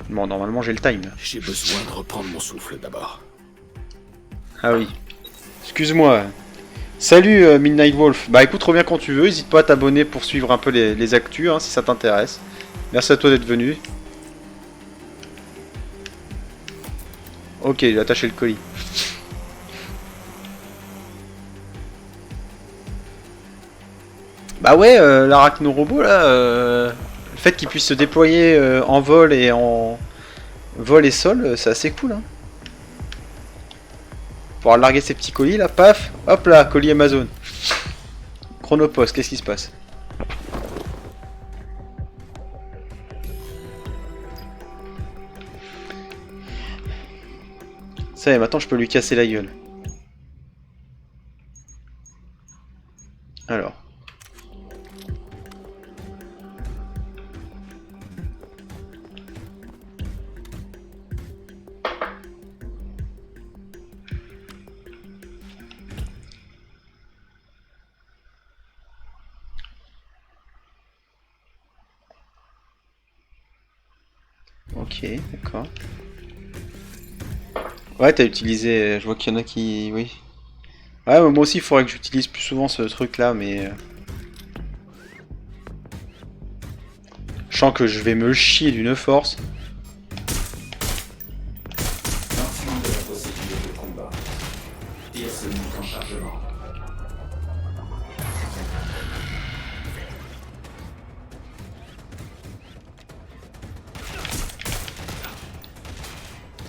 Bon, normalement j'ai le time. J'ai besoin de reprendre mon souffle d'abord. Ah oui. Excuse-moi. Salut Midnight Wolf. Bah écoute, reviens quand tu veux. N'hésite pas à t'abonner pour suivre un peu les actus hein, si ça t'intéresse. Merci à toi d'être venu. Ok, j'ai attaché le colis. Bah ouais, l'arachno-robot là, le fait qu'il puisse se déployer en vol et en vol et sol, c'est assez cool. Hein. Pouvoir larguer ses petits colis là, paf, hop là, colis Amazon. Chronopost, qu'est-ce qui se passe? Ça y est, maintenant je peux lui casser la gueule. Alors. Ok, d'accord. Ouais, t'as utilisé... Je vois qu'il y en a qui... Oui. Ouais, mais moi aussi, il faudrait que j'utilise plus souvent ce truc-là, mais... Je sens que je vais me chier d'une force. Lancement de la procédure de combat. Pearson en chargement.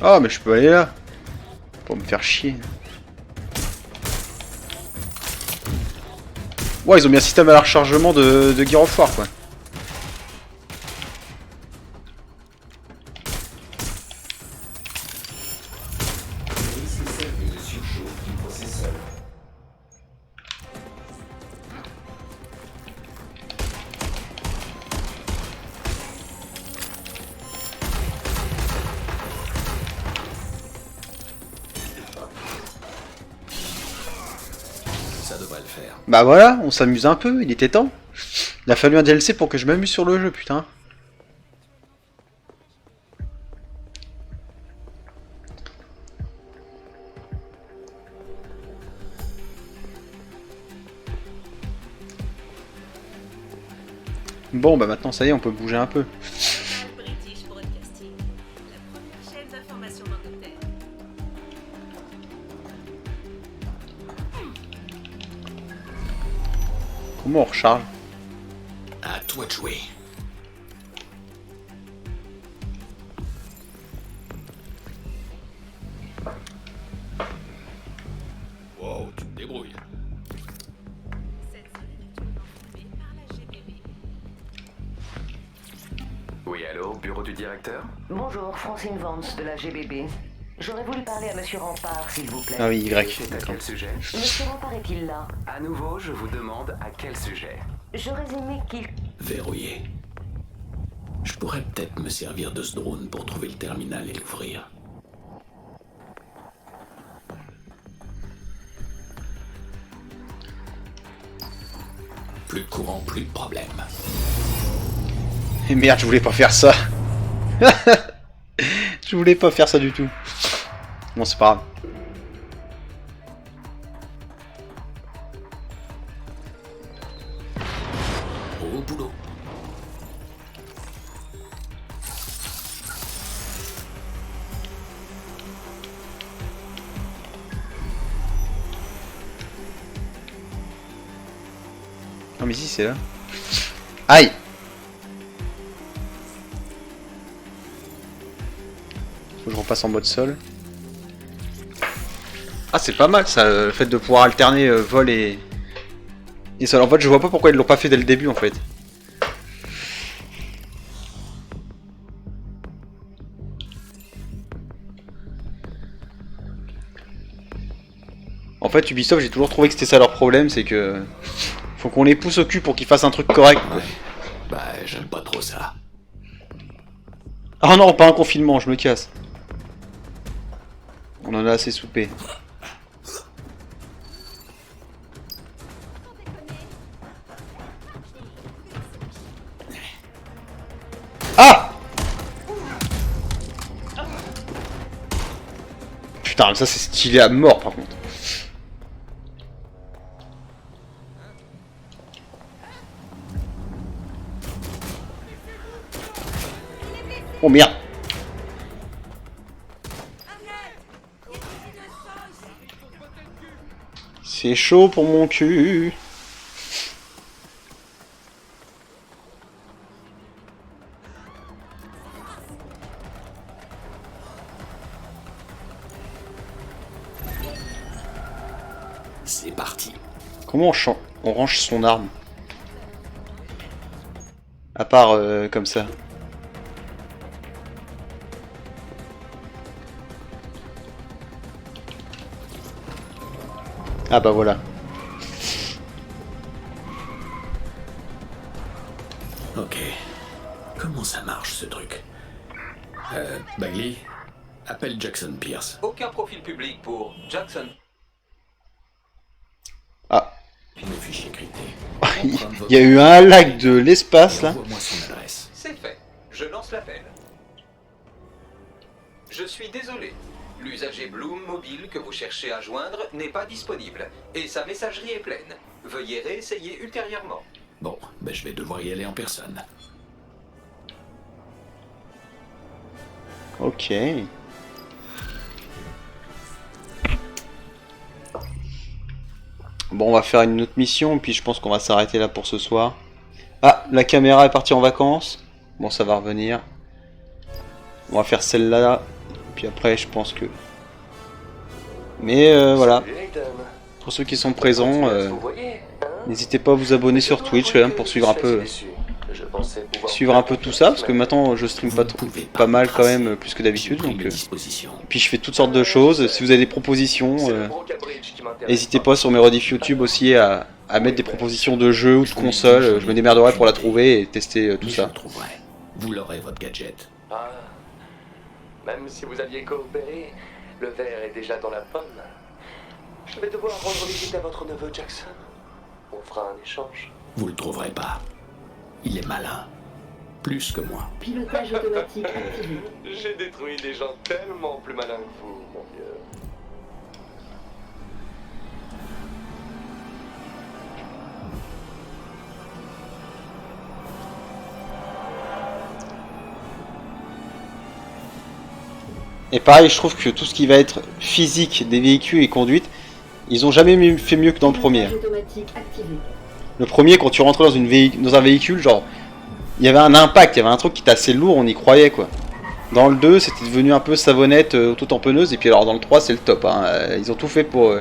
Ah, mais je peux aller là. Pour me faire chier. Ouais, ils ont mis un système à la rechargement de Gear of War, quoi. Ça devrait le faire. Bah voilà, on s'amuse un peu, il était temps. Il a fallu un DLC pour que je m'amuse sur le jeu, putain. Bon, bah maintenant ça y est, on peut bouger un peu. British Broadcasting, la première chaîne d'information d'Angleterre. Comment on recharge? À toi de jouer. Wow, tu te débrouilles. Cette zone est actuellement contrôlée par la GBB. Oui, allô, bureau du directeur? Bonjour, Francine Vance de la GBB. J'aurais voulu parler à Monsieur Rempart, s'il vous plaît. Ah oui, Y. C'est à quel sujet? Monsieur Rempart est-il là? À nouveau, je vous demande à quel sujet? J'aurais aimé qu'il... Verrouillé. Je pourrais peut-être me servir de ce drone pour trouver le terminal et l'ouvrir. Plus de courant, plus de problème. Et merde, je voulais pas faire ça. Je voulais pas faire ça du tout. Bon, c'est pas grave. Au boulot. Non mais si, c'est là. Aïe! Faut que je repasse en mode sol. Ah, c'est pas mal ça, le fait de pouvoir alterner vol et sol. En fait, je vois pas pourquoi ils l'ont pas fait dès le début en fait. En fait, Ubisoft, j'ai toujours trouvé que c'était ça leur problème, c'est que faut qu'on les pousse au cul pour qu'ils fassent un truc correct. Ouais. Bah, j'aime pas trop ça. Ah non, pas un confinement, je me casse. On en a assez soupé. Ah! Putain, ça c'est stylé à mort par contre. Oh merde! C'est chaud pour mon cul. C'est parti. Comment on range son arme? À part comme ça. Ah bah voilà. Ok. Comment ça marche ce truc? Bagley, appelle Jackson Pierce. Aucun profil public pour Jackson. Ah. Le fichier crypté. Il y a eu un lag de l'espace là. Envoie-moi son adresse. C'est fait. Je lance l'appel. Je suis désolé. L'usager Bloom mobile que vous cherchez à joindre n'est pas disponible et sa messagerie est pleine. Veuillez réessayer ultérieurement. Bon, ben je vais devoir y aller en personne. Ok. Bon, on va faire une autre mission, puis je pense qu'on va s'arrêter là pour ce soir. Ah, la caméra est partie en vacances. Bon, ça va revenir. On va faire celle-là. Puis après, je pense que... Mais voilà. Pour ceux qui sont présents, n'hésitez pas à vous abonner sur Twitch pour suivre un peu... tout ça, parce que maintenant je stream pas mal quand même, plus que d'habitude. Donc, puis je fais toutes sortes de choses. Si vous avez des propositions, n'hésitez pas sur mes rediffs YouTube aussi à mettre des propositions de jeux ou de consoles. Je me démerderai pour la trouver et tester tout ça. Vous l'aurez, votre gadget. Ah, même si vous aviez coopéré, le verre est déjà dans la pomme. Je vais devoir rendre visite à votre neveu Jackson. On fera un échange. Vous le trouverez pas. Il est malin. Plus que moi. Pilotage automatique activé. J'ai détruit des gens tellement plus malins que vous, mon vieux. Et pareil, je trouve que tout ce qui va être physique des véhicules et conduite, ils ont jamais fait mieux que dans le premier. Le premier, quand tu rentrais dans un véhicule, genre, il y avait un impact, il y avait un truc qui était assez lourd, on y croyait quoi. Dans le 2, c'était devenu un peu savonnette, auto-tamponneuse, et puis alors dans le 3, c'est le top. Hein. Ils ont tout fait pour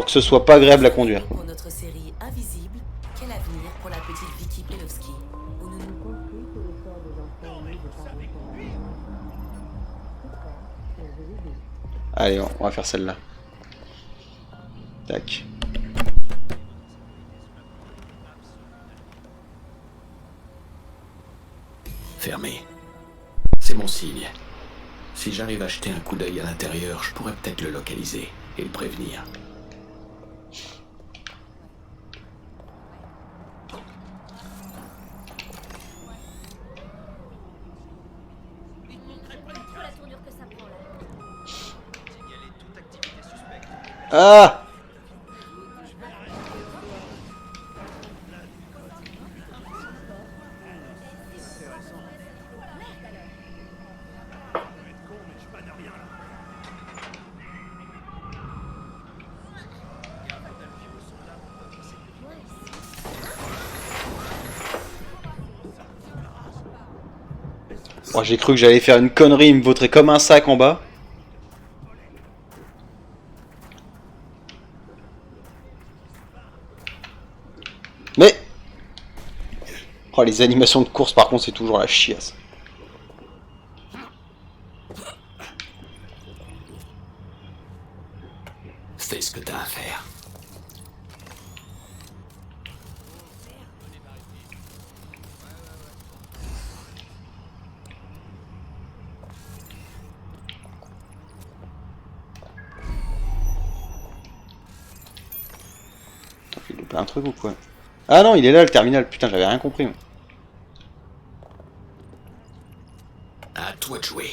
que ce soit pas agréable à conduire. Pour notre série Invisible, quel avenir pour la petite Vicky Pelowski? On ne nous confie que le sort des enfants nés de parents pauvres. Allez, on va faire celle-là. Tac. Fermé. C'est mon signe. Si j'arrive à jeter un coup d'œil à l'intérieur, je pourrais peut-être le localiser et le prévenir. Ah! Oh, j'ai cru que j'allais faire une connerie, il me vautrait comme un sac en bas. Mais oh, les animations de course par contre c'est toujours la chiasse. Fais ce que t'as à faire. loupé un truc ou quoi? Ah non, il est là le terminal, putain, j'avais rien compris. Moi. À toi de jouer.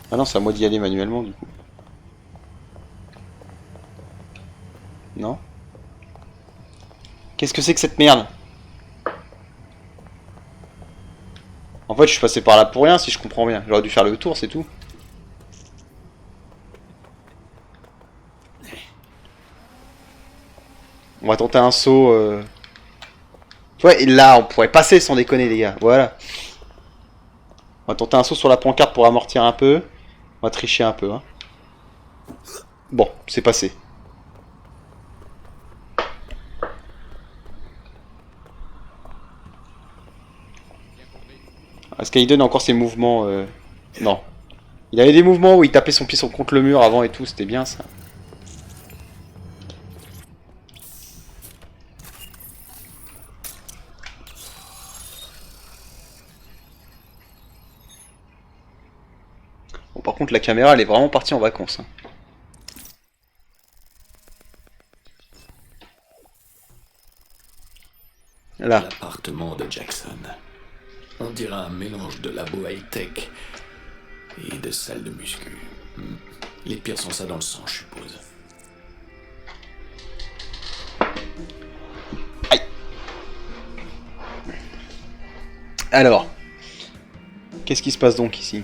Ah non, c'est à moi d'y aller manuellement du coup. Non? Qu'est-ce que c'est que cette merde? En fait, je suis passé par là pour rien si je comprends bien. J'aurais dû faire le tour, c'est tout. On va tenter un saut. Ouais, là, on pourrait passer sans déconner, les gars. Voilà. On va tenter un saut sur la pancarte pour amortir un peu. On va tricher un peu. Hein. Bon, c'est passé. Est-ce qu'il donne encore ses mouvements Non. Il avait des mouvements où il tapait son pied contre le mur avant et tout, c'était bien ça. Bon, par contre, la caméra, elle est vraiment partie en vacances. Hein. Là. L'appartement de Jackson. On dirait un mélange de labo high-tech et de salle de muscu. Les pires sont ça dans le sang, je suppose. Aïe. Alors, qu'est-ce qui se passe donc ici?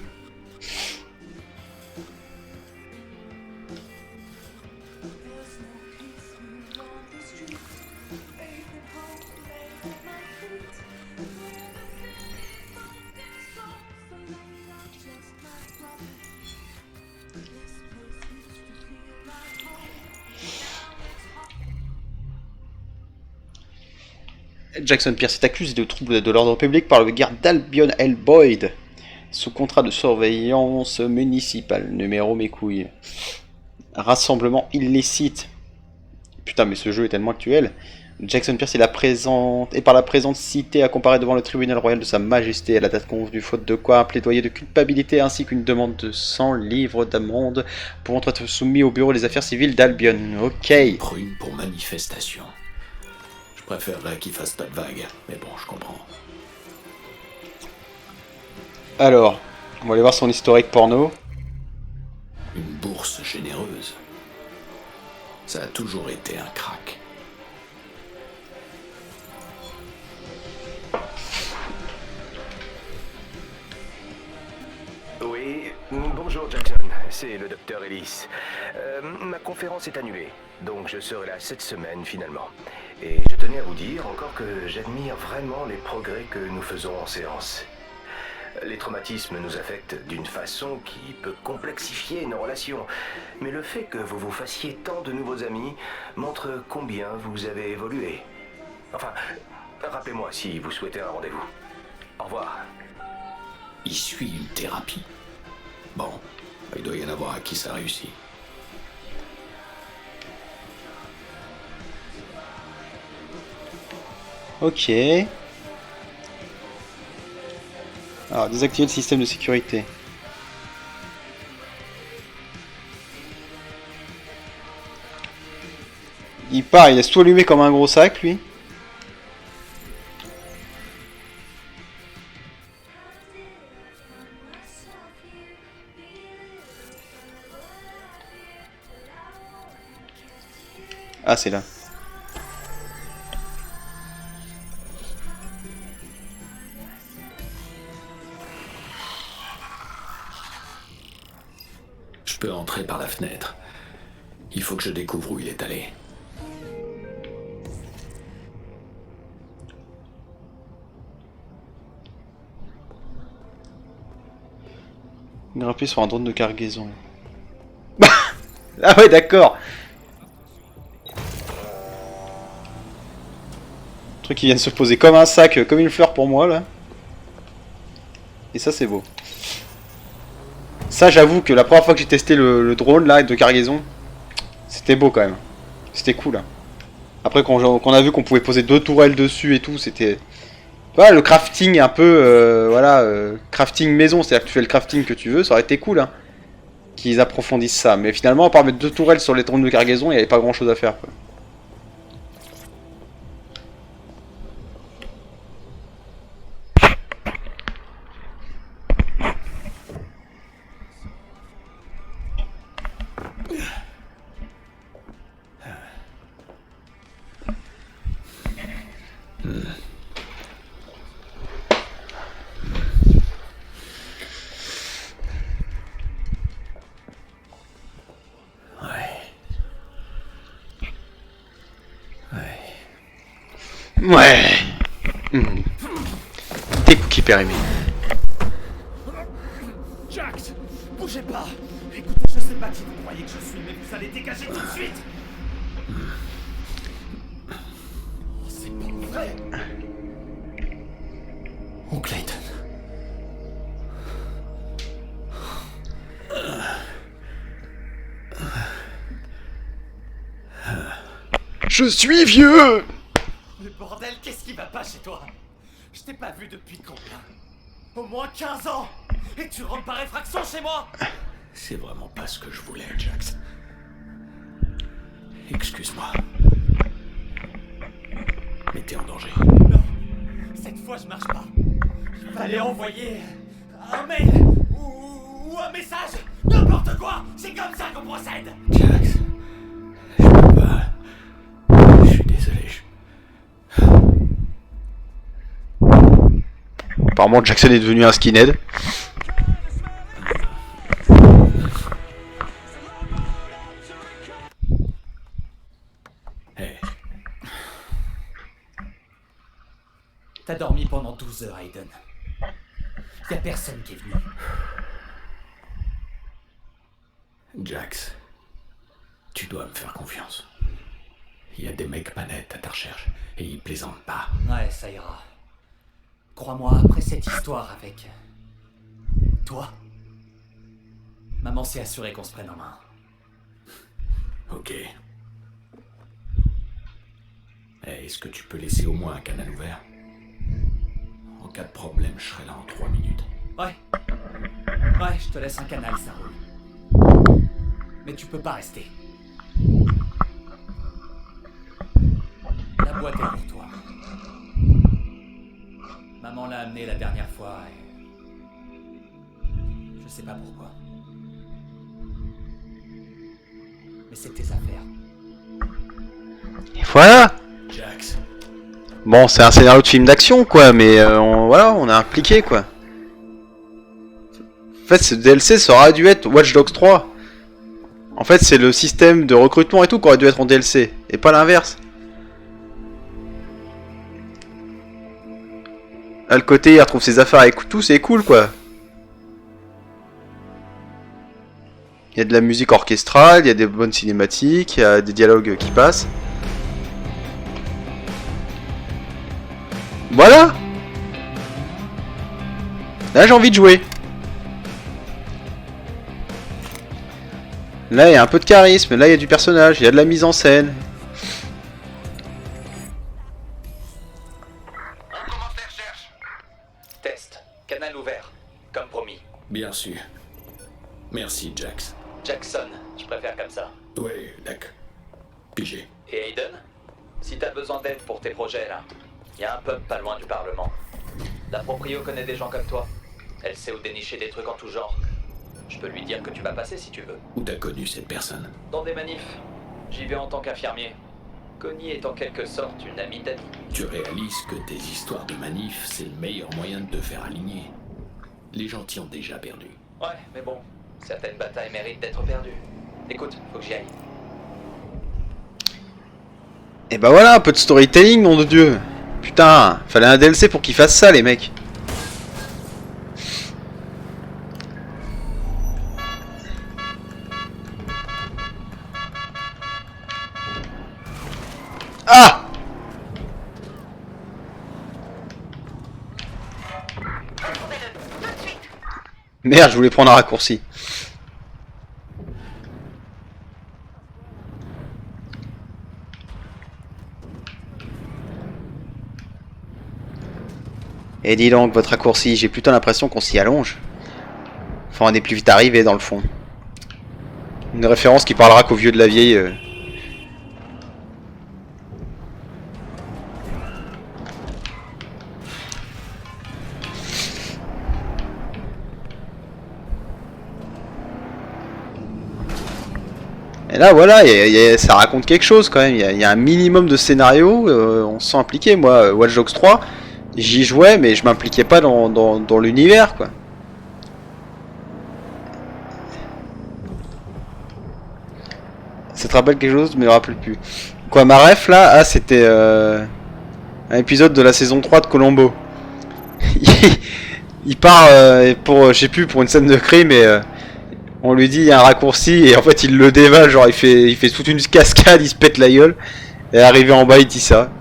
Jackson Pierce est accusé de troubles de l'ordre public par le garde d'Albion L. Boyd, sous contrat de surveillance municipale. Numéro mes couilles. Rassemblement illicite. Putain, mais ce jeu est tellement actuel. Jackson Pierce est par la présente cité à comparer devant le tribunal royal de sa majesté à la date convenue, faute de quoi un plaidoyer de culpabilité ainsi qu'une demande de 100 livres d'amende pouvant être soumis au bureau des affaires civiles d'Albion. Ok. Prune pour manifestation. Je préférerais qu'il fasse pas de vagues, mais bon, je comprends. Alors, on va aller voir son historique porno. Une bourse généreuse. Ça a toujours été un crack. Oui, bonjour Jackson, c'est le docteur Ellis. Ma conférence est annulée, donc je serai là cette semaine finalement. Et je tenais à vous dire encore que j'admire vraiment les progrès que nous faisons en séance. Les traumatismes nous affectent d'une façon qui peut complexifier nos relations. Mais le fait que vous vous fassiez tant de nouveaux amis montre combien vous avez évolué. Enfin, rappelez-moi si vous souhaitez un rendez-vous. Au revoir. Il suit une thérapie. Bon, il doit y en avoir à qui ça réussit. Ok. Alors, désactiver le système de sécurité. Il part, il laisse tout allumé comme un gros sac, lui. Ah, c'est là. Je peux entrer par la fenêtre. Il faut que je découvre où il est allé. Grimper sur un drone de cargaison. Ah ouais, d'accord. Truc qui vient de se poser comme un sac, comme une fleur pour moi là. Et ça c'est beau. Ça j'avoue que la première fois que j'ai testé le drone là de cargaison, c'était beau quand même. C'était cool. Hein. Après quand on a vu qu'on pouvait poser 2 tourelles dessus et tout, c'était Voilà, le crafting un peu, voilà, crafting maison, c'est-à-dire que tu fais le crafting que tu veux, ça aurait été cool, hein, qu'ils approfondissent ça. Mais finalement, à part mettre 2 tourelles sur les tourelles de cargaison, il n'y avait pas grand-chose à faire, quoi. Ouais. T'es cookies périmés. Jax, bougez pas. Écoutez, je sais pas qui vous croyez que je suis, mais vous allez dégager tout de suite. Oh, c'est pas vrai. Oh, Clayton. Je suis vieux. Mais bordel, qu'est-ce qui va pas chez toi? Je t'ai pas vu depuis combien? Au moins 15 ans. Et tu rentres par effraction chez moi? C'est vraiment pas ce que je voulais, Jax. Excuse-moi. Mais t'es en danger. Non, cette fois je marche pas. Il fallait envoyer un mail ou un message. N'importe quoi. C'est comme ça qu'on procède. Jax, je peux pas. Je suis désolé. Apparemment, Jackson est devenu un skinhead. Hey. T'as dormi pendant 12 heures, Aiden. Y'a personne qui est venu. Jax, tu dois me faire confiance. Il y a des mecs pas nets à ta recherche et ils plaisantent pas. Ouais, ça ira. Crois-moi, après cette histoire avec... toi, maman s'est assurée qu'on se prenne en main. Ok. Hey, est-ce que tu peux laisser au moins un canal ouvert? En cas de problème, je serai là en 3 minutes. Ouais. Ouais, je te laisse un canal, ça roule. Mais tu peux pas rester. La boîte est pour toi. Maman l'a amenée la dernière fois et... je sais pas pourquoi. Mais c'est tes affaires. Et voilà. Jax. Bon, c'est un scénario de film d'action, quoi, mais voilà, on est impliqué, quoi. En fait, ce DLC, ça aurait dû être Watch Dogs 3. En fait, c'est le système de recrutement et tout qui aurait dû être en DLC, et pas l'inverse. À le côté, il retrouve ses affaires avec tout, c'est cool, quoi. Il y a de la musique orchestrale, il y a des bonnes cinématiques, il y a des dialogues qui passent. Voilà. Là, j'ai envie de jouer. Là, il y a un peu de charisme, là, il y a du personnage, il y a de la mise en scène. Test. Canal ouvert. Comme promis. Bien sûr. Merci, Jax. Jackson, je préfère comme ça. Oui, d'accord. Pigé. Et Aiden? Si t'as besoin d'aide pour tes projets, là, y a un pub pas loin du Parlement. La proprio connaît des gens comme toi. Elle sait où dénicher des trucs en tout genre. Je peux lui dire que tu vas passer si tu veux. Où t'as connu cette personne? Dans des manifs. J'y vais en tant qu'infirmier. Connie est en quelque sorte une amie d'Annie. Tu réalises que tes histoires de manif, c'est le meilleur moyen de te faire aligner. Les gentils ont déjà perdu. Ouais, mais bon, certaines batailles méritent d'être perdues. Écoute, faut que j'y aille. Et bah voilà, un peu de storytelling, nom de Dieu. Putain, fallait un DLC pour qu'ils fassent ça, les mecs. Ah! Merde, je voulais prendre un raccourci. Et dis donc, votre raccourci, j'ai plutôt l'impression qu'on s'y allonge. Enfin, on est plus vite arrivé dans le fond. Une référence qui parlera qu'au vieux de la vieille. Et là, voilà, ça raconte quelque chose quand même. Il y a un minimum de scénario. On se sent impliqué. Moi, Watch Dogs 3, j'y jouais, mais je m'impliquais pas dans l'univers, quoi. Ça te rappelle quelque chose? Mais je me rappelle plus. Quoi, ma ref là? Ah, c'était un épisode de la saison 3 de Colombo. Il part pour, je sais plus, pour une scène de crime, mais on lui dit il y a un raccourci et en fait il le dévale, genre il fait toute une cascade, il se pète la gueule. Et arrivé en bas, il dit ça.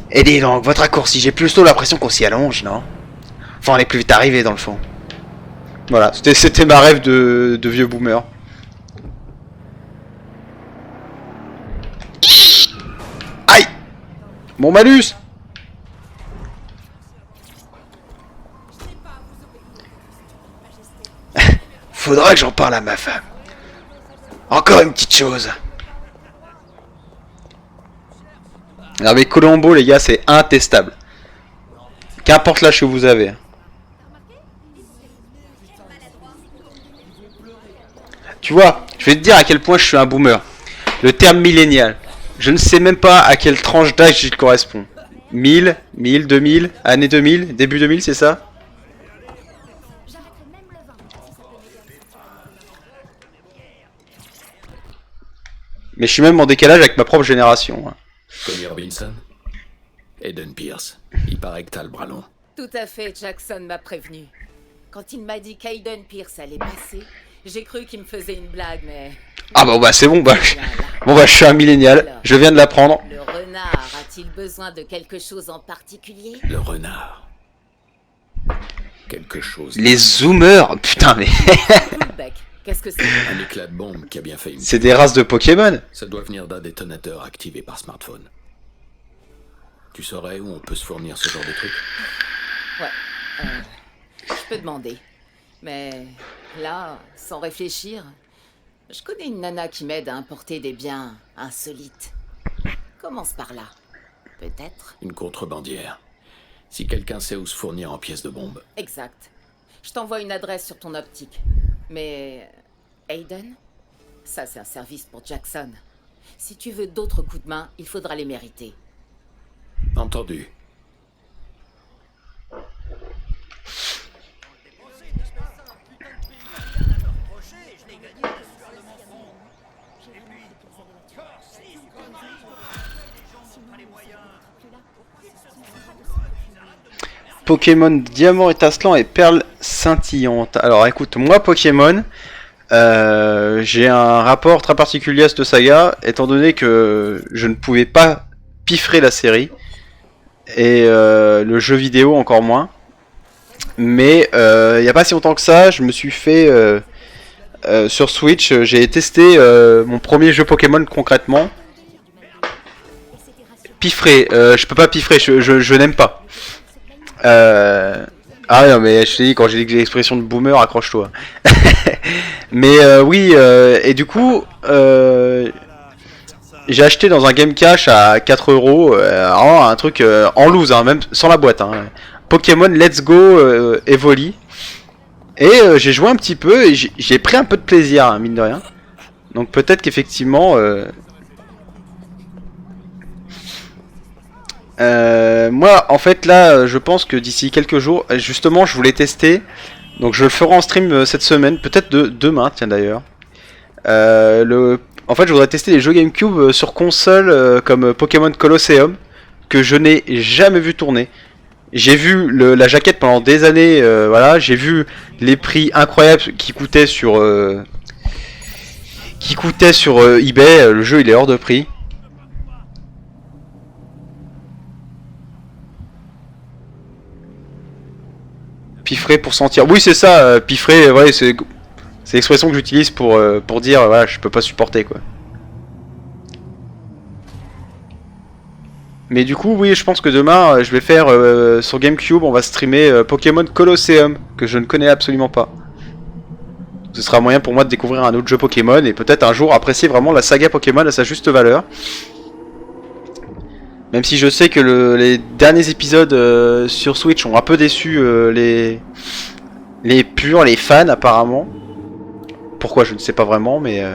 Et dis donc, votre raccourci, j'ai plutôt l'impression qu'on s'y allonge, non? Enfin, on est plus vite arrivé dans le fond. Voilà, c'était ma rêve de vieux boomer. Aïe! Mon malus! Faudra que j'en parle à ma femme. Encore une petite chose. Alors mais Colombo les gars c'est intestable. Qu'importe l'âge que vous avez. Tu vois, je vais te dire à quel point je suis un boomer. Le terme millénial. Je ne sais même pas à quelle tranche d'âge il correspond. 1000, 2000, année 2000, début 2000 c'est ça? Mais je suis même en décalage avec ma propre génération. Connie Robinson? Aiden Pierce. Il paraît que t'as le bras long. Tout à fait, Jackson m'a prévenu. Quand il m'a dit qu'Aiden Pierce allait passer, j'ai cru qu'il me faisait une blague, mais... Ah bon bah c'est bon, bah je suis un millénial, je viens de l'apprendre. Le renard a-t-il besoin de quelque chose en particulier? Le renard. Quelque chose... Les zoomers, putain mais... Qu'est-ce que c'est? Un éclat de bombe qui a bien failli... C'est des races de Pokémon. Ça doit venir d'un détonateur activé par smartphone. Tu saurais où on peut se fournir ce genre de truc? Ouais, je peux demander. Mais là, sans réfléchir, je connais une nana qui m'aide à importer des biens insolites. Commence par là. Peut-être? Une contrebandière. Si quelqu'un sait où se fournir en pièces de bombe. Exact. Je t'envoie une adresse sur ton optique. Mais... Aiden? Ça, c'est un service pour Jackson. Si tu veux d'autres coups de main, il faudra les mériter. Entendu. Pokémon Diamant étincelant et Perle scintillante. Alors écoute, moi Pokémon, j'ai un rapport très particulier à cette saga, étant donné que je ne pouvais pas piffrer la série, et le jeu vidéo encore moins. Mais il n'y a pas si longtemps que ça, je me suis fait sur Switch, j'ai testé mon premier jeu Pokémon concrètement. Piffrer, je peux pas piffrer, je n'aime pas. Ah non mais je t'ai dit, quand j'ai dit l'expression de boomer, accroche-toi. Mais oui, et du coup j'ai acheté dans un Game Cash à 4 €, un truc en loose, hein, même sans la boîte, hein. Pokémon Let's Go Evoli. Et j'ai joué un petit peu et j'ai pris un peu de plaisir, hein, mine de rien. Donc peut-être qu'effectivement... moi en fait là je pense que d'ici quelques jours, justement je voulais tester, donc je le ferai en stream cette semaine, peut-être demain tiens d'ailleurs. En fait je voudrais tester les jeux GameCube sur console comme Pokémon Colosseum, que je n'ai jamais vu tourner. J'ai vu la jaquette pendant des années, voilà, j'ai vu les prix incroyables qui coûtaient sur eBay, le jeu il est hors de prix. Piffrer pour sentir. Oui, c'est ça, piffrer, ouais, c'est l'expression que j'utilise pour dire, voilà, je peux pas supporter, quoi. Mais du coup, oui, je pense que demain, je vais faire sur GameCube, on va streamer Pokémon Colosseum, que je ne connais absolument pas. Ce sera un moyen pour moi de découvrir un autre jeu Pokémon et peut-être un jour apprécier vraiment la saga Pokémon à sa juste valeur. Même si je sais que les derniers épisodes sur Switch ont un peu déçu les purs, les fans apparemment. Pourquoi, je ne sais pas vraiment, mais...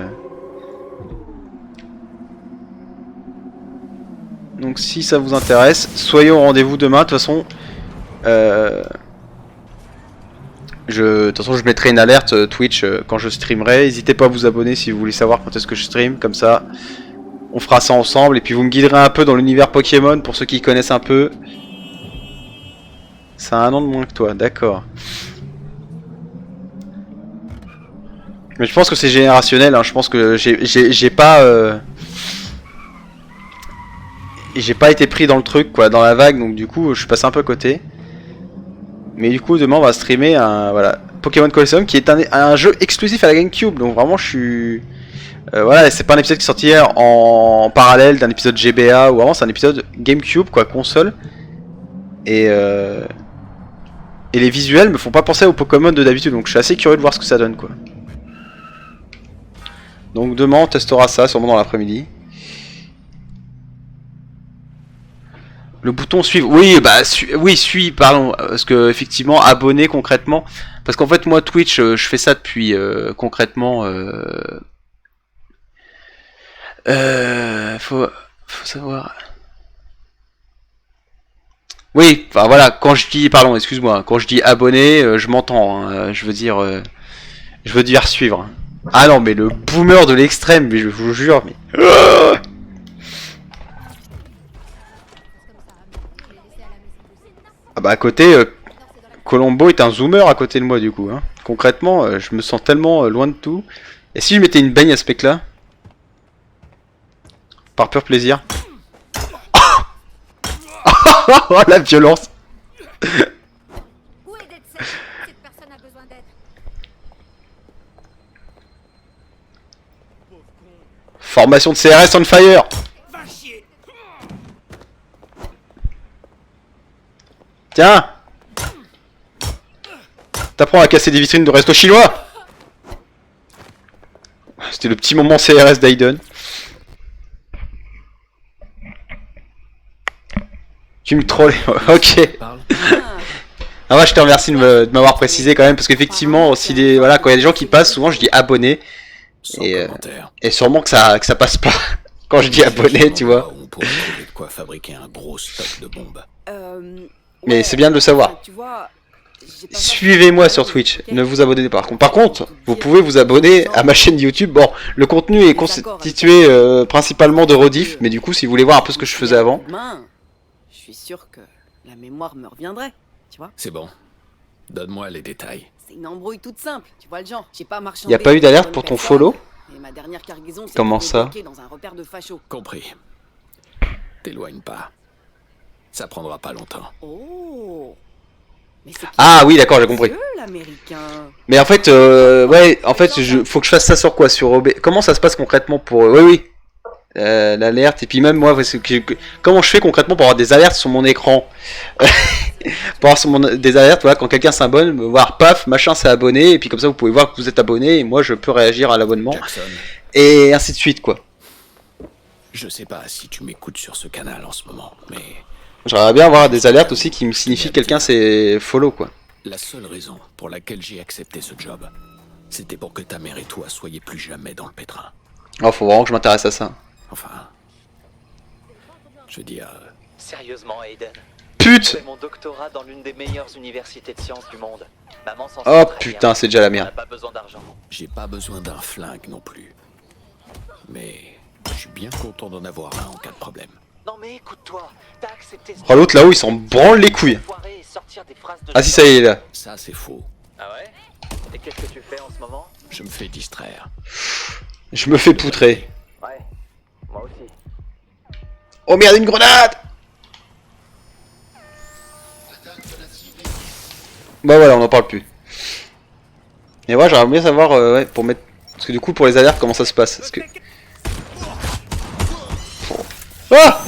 Donc si ça vous intéresse, soyez au rendez-vous demain. De toute façon, je mettrai une alerte Twitch quand je streamerai. N'hésitez pas à vous abonner si vous voulez savoir quand est-ce que je stream. Comme ça, on fera ça ensemble. Et puis vous me guiderez un peu dans l'univers Pokémon pour ceux qui connaissent un peu. Ça a un an de moins que toi, d'accord. Mais je pense que c'est générationnel. Hein. Je pense que j'ai pas... j'ai pas été pris dans le truc, quoi, dans la vague, donc du coup je suis passé un peu à côté. Mais du coup demain on va streamer un Pokémon Colosseum qui est un jeu exclusif à la GameCube, donc vraiment je suis... voilà, c'est pas un épisode qui est sorti hier en parallèle d'un épisode GBA, ou vraiment c'est un épisode GameCube, quoi, console. Et les visuels me font pas penser aux Pokémon de d'habitude, donc je suis assez curieux de voir ce que ça donne, quoi. Donc demain on testera ça, sûrement dans l'après-midi. Le bouton suivre, oui, bah, suis, pardon, parce que effectivement, abonner concrètement, parce qu'en fait, moi, Twitch, je fais ça depuis, concrètement, faut savoir. Oui, enfin voilà, quand je dis, pardon, excuse-moi, quand je dis abonner, je m'entends, hein, je veux dire suivre. Ah non, mais le boomer de l'extrême, mais je vous jure, mais... Ah bah à côté, Colombo est un zoomer à côté de moi du coup. Hein. Concrètement, je me sens tellement loin de tout. Et si je mettais une baigne à ce mec là? Par pur plaisir. Oh la violence. Formation de CRS on fire. Tiens! T'apprends à casser des vitrines de resto chinois! C'était le petit moment CRS d'Aiden. Tu me trolles, ok. Ah ouais, je te remercie de m'avoir précisé quand même, parce qu'effectivement, quand il y a des gens qui passent, souvent je dis abonné. Et sûrement que ça passe pas quand je dis abonné, tu vois. On pourrait trouver de quoi fabriquer un gros stock de bombes. Mais c'est bien de le savoir. Suivez-moi sur Twitch, ne vous abonnez pas. Par contre, vous pouvez vous abonner à ma chaîne YouTube. Bon, le contenu est constitué principalement de rediff, mais du coup, si vous voulez voir un peu ce que je faisais avant... Je suis sûr que la mémoire me reviendrait, tu vois. C'est bon. Donne-moi les détails. C'est une embrouille toute simple, tu vois le genre. J'ai pas marchandé. Y a pas eu d'alerte pour ton follow? Et ma dernière cargaison, comment ça? Dans un repère de fachos. Compris. T'éloigne pas. Ça prendra pas longtemps. Oh. Ah oui, d'accord, j'ai compris. Mais en fait, ouais, en fait, faut que je fasse ça sur quoi? Sur OB. Comment ça se passe concrètement pour... oui. L'alerte, et puis même moi, comment je fais concrètement pour avoir des alertes sur mon écran? Pour avoir des alertes, voilà, quand quelqu'un s'abonne, voir paf, machin s'est abonné, et puis comme ça vous pouvez voir que vous êtes abonné, et moi je peux réagir à l'abonnement, et ainsi de suite, quoi. Je sais pas si tu m'écoutes sur ce canal en ce moment, mais... J'aimerais bien avoir des alertes aussi qui me signifient que quelqu'un c'est follow, quoi. La seule raison pour laquelle j'ai accepté ce job, c'était pour que ta mère et toi soyez plus jamais dans le pétrin. Oh, faut vraiment que je m'intéresse à ça. Enfin... Je veux dire... Sérieusement, Aiden. Pute! J'ai fait mon doctorat dans l'une des meilleures universités de sciences du monde. Maman s'en Oh putain, c'est déjà la merde. Pas besoin d'argent. J'ai pas besoin d'un flingue non plus. Mais... je suis bien content d'en avoir un en cas de problème. Non mais écoute-toi, t'as accepté... Oh, l'autre là-haut, il s'en branle les couilles. Ah si, ça y est, là. Ça, c'est faux. Ah ouais? Et qu'est-ce que tu fais en ce moment? Je me fais distraire. Je me fais poutrer. Ouais, moi aussi. Oh merde, une grenade! Bah voilà, on en parle plus. Et ouais, j'aimerais bien savoir, ouais, pour mettre... Parce que du coup, pour les alertes, comment ça se passe? Parce que... Ah!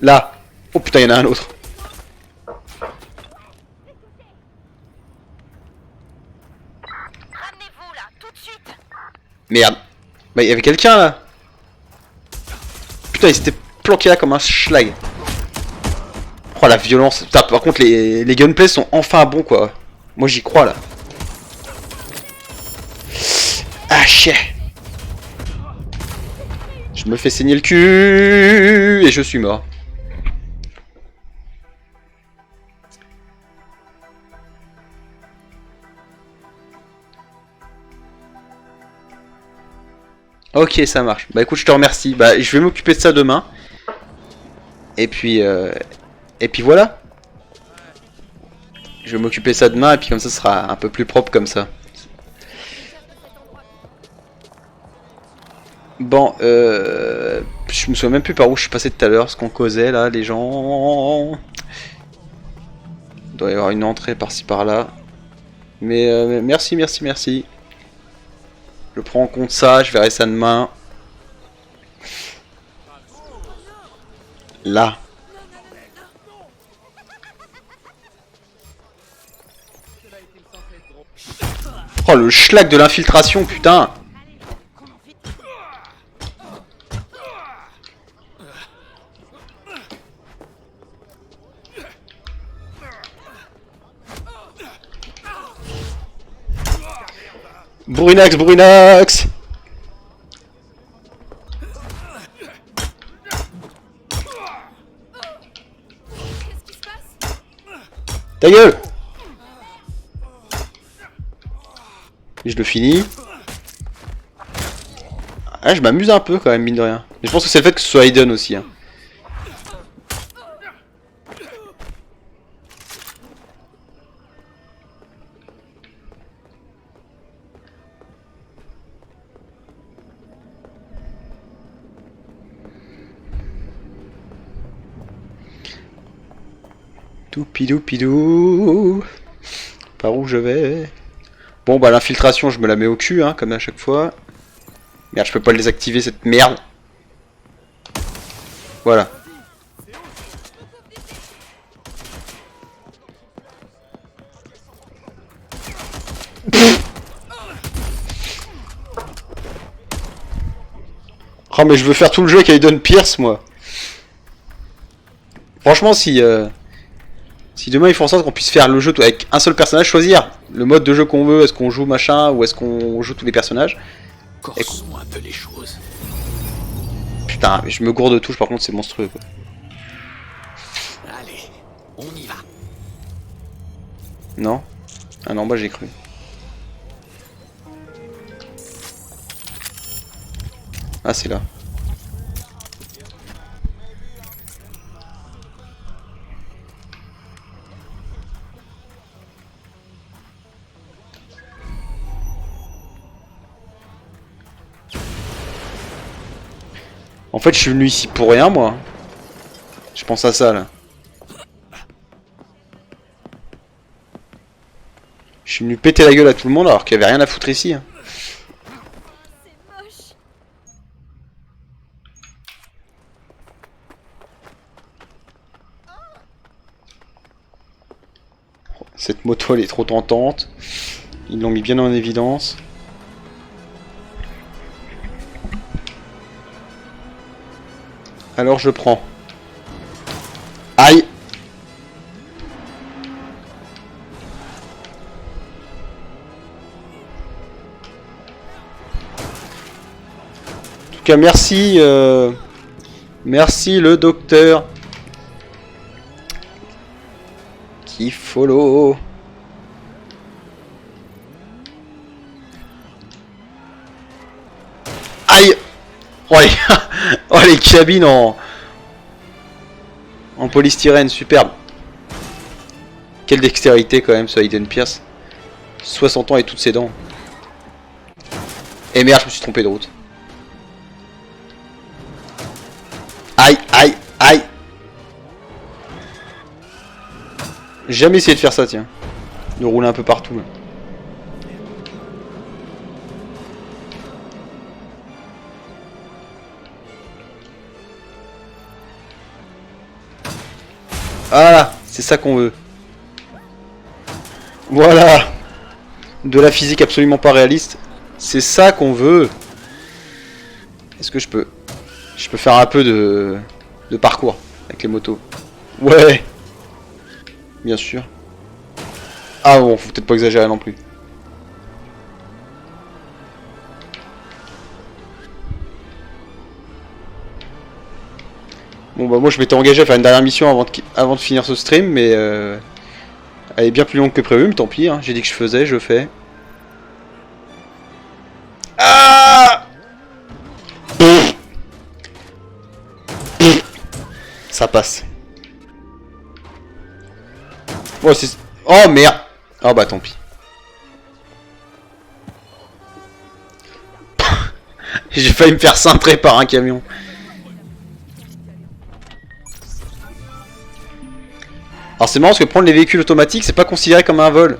Là. Oh putain, il y en a un autre. Ramenez-vous là, tout de suite. Merde. Bah, il y avait quelqu'un là. Putain, il s'était planqué là comme un schlag. Oh la violence. Putain, par contre, les gunplays sont enfin bons quoi. Moi j'y crois là. Ah chier. Je me fais saigner le cul et je suis mort. Ok, ça marche. Bah écoute, je te remercie. Bah je vais m'occuper de ça demain. Et puis voilà. Je vais m'occuper de ça demain et puis comme ça, ce sera un peu plus propre comme ça. Bon, je me souviens même plus par où je suis passé tout à l'heure, ce qu'on causait là, les gens. Il doit y avoir une entrée par-ci par-là. Mais merci. Je prends en compte ça, je verrai ça demain. Là. Oh le schlag de l'infiltration, putain. Brunax. Ta gueule. Et je le finis. Ah, je m'amuse un peu quand même, mine de rien. Mais je pense que c'est le fait que ce soit Aiden aussi. Hein. Toupidou. Par où je vais? Bon bah l'infiltration je me la mets au cul hein, comme à chaque fois. Merde, je peux pas le désactiver cette merde. Voilà. Oh mais je veux faire tout le jeu avec Aiden Pierce moi. Franchement si demain ils font en sorte qu'on puisse faire le jeu avec un seul personnage, choisir le mode de jeu qu'on veut, est-ce qu'on joue machin ou est-ce qu'on joue tous les personnages. Corsons un peu les choses. Putain, mais je me gourde de touche par contre c'est monstrueux quoi. Allez, on y va. Non? Ah non bah j'ai cru. Ah c'est là. En fait je suis venu ici pour rien moi. Je pense à ça là. Je suis venu péter la gueule à tout le monde alors qu'il y avait rien à foutre ici. Hein. Cette moto elle est trop tentante. Ils l'ont mis bien en évidence. Alors je prends. Aïe! En tout cas merci merci le docteur qui follow. Aïe! Oh les, oh, les cabines en polystyrène, superbe. Quelle dextérité quand même ce Aiden Pierce. 60 ans et toutes ses dents. Et merde, je me suis trompé de route. Aïe, aïe, aïe. J'ai jamais essayé de faire ça, tiens. De rouler un peu partout. Là. Voilà, c'est ça qu'on veut. Voilà. De la physique absolument pas réaliste. C'est ça qu'on veut. Est-ce que je peux faire un peu de parcours avec les motos? Ouais. Bien sûr. Ah bon, faut peut-être pas exagérer non plus. Bon bah moi je m'étais engagé à faire une dernière mission avant de finir ce stream, mais elle est bien plus longue que prévu, mais tant pis, hein. J'ai dit que je faisais, je fais. Ah! Ça passe. Oh, oh merde! Oh bah tant pis. J'ai failli me faire cintrer par un camion. Alors c'est marrant parce que prendre les véhicules automatiques c'est pas considéré comme un vol.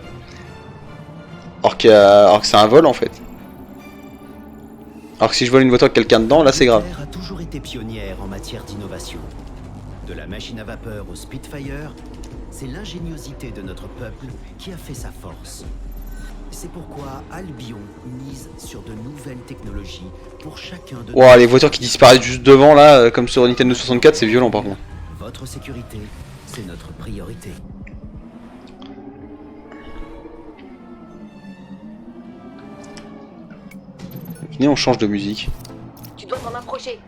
Alors que c'est un vol en fait. Alors que si je vole une voiture avec quelqu'un dedans, là c'est grave. L'Angleterre a toujours été pionnière en matière d'innovation. De la machine à vapeur au Spitfire, c'est l'ingéniosité de notre peuple qui a fait sa force. C'est pourquoi Albion mise sur de nouvelles technologies pour chacun de Ouah, les voitures qui disparaissent juste devant là, comme sur Nintendo 64, c'est violent par contre. Votre sécurité, c'est notre priorité. Venez, on change de musique. Tu dois t'en approcher.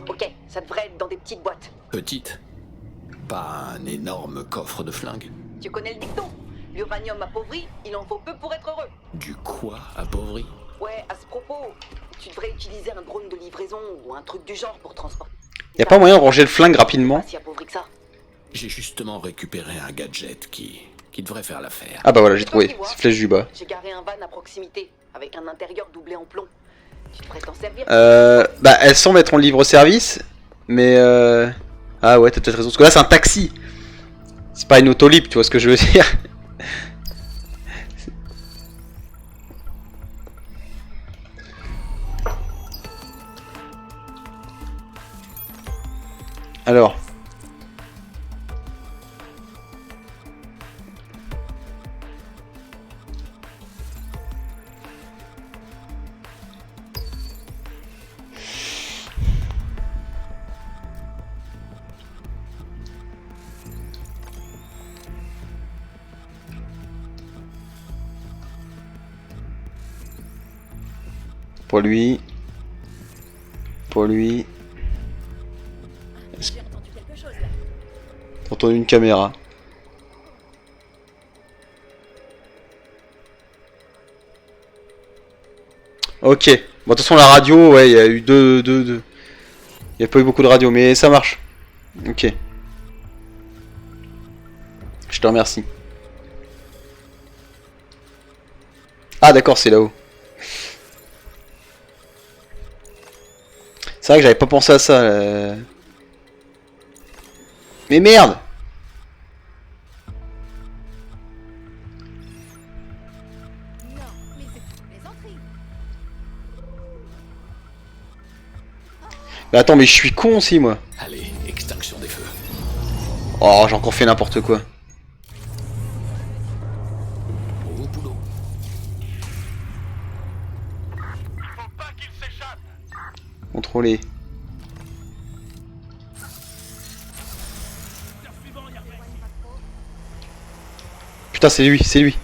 Ok, ça devrait être dans des petites boîtes. Petite. Pas un énorme coffre de flingues. Tu connais le dicton. L'uranium appauvri, il en faut peu pour être heureux. Du quoi appauvri? Ouais, à ce propos, tu devrais utiliser un drone de livraison ou un truc du genre pour transporter. Y'a pas moyen de ranger le flingue rapidement? Si appauvri que ça. J'ai justement récupéré un gadget qui devrait faire l'affaire. Ah bah voilà, j'ai trouvé. C'est flèche du bas. J'ai garé un van à proximité, avec un intérieur doublé en plomb. Tu devrais t'en servir. Bah elle semble être en libre-service, mais ah ouais, t'as peut-être raison. Parce que là c'est un taxi. C'est pas une autolib, tu vois ce que je veux dire. Alors. Pour lui. Pour lui. J'ai entendu quelque chose là. J'ai entendu une caméra. Ok. Bon, de toute façon, la radio, ouais, il y a eu deux. Il n'y a pas eu beaucoup de radio, mais ça marche. Ok. Je te remercie. Ah, d'accord, c'est là-haut. C'est vrai que j'avais pas pensé à ça. Mais merde! Mais attends, mais je suis con aussi, moi. Allez, extinction des feux. Oh, j'ai encore fait n'importe quoi. Au boulot. Contrôler. Putain, c'est lui, c'est lui.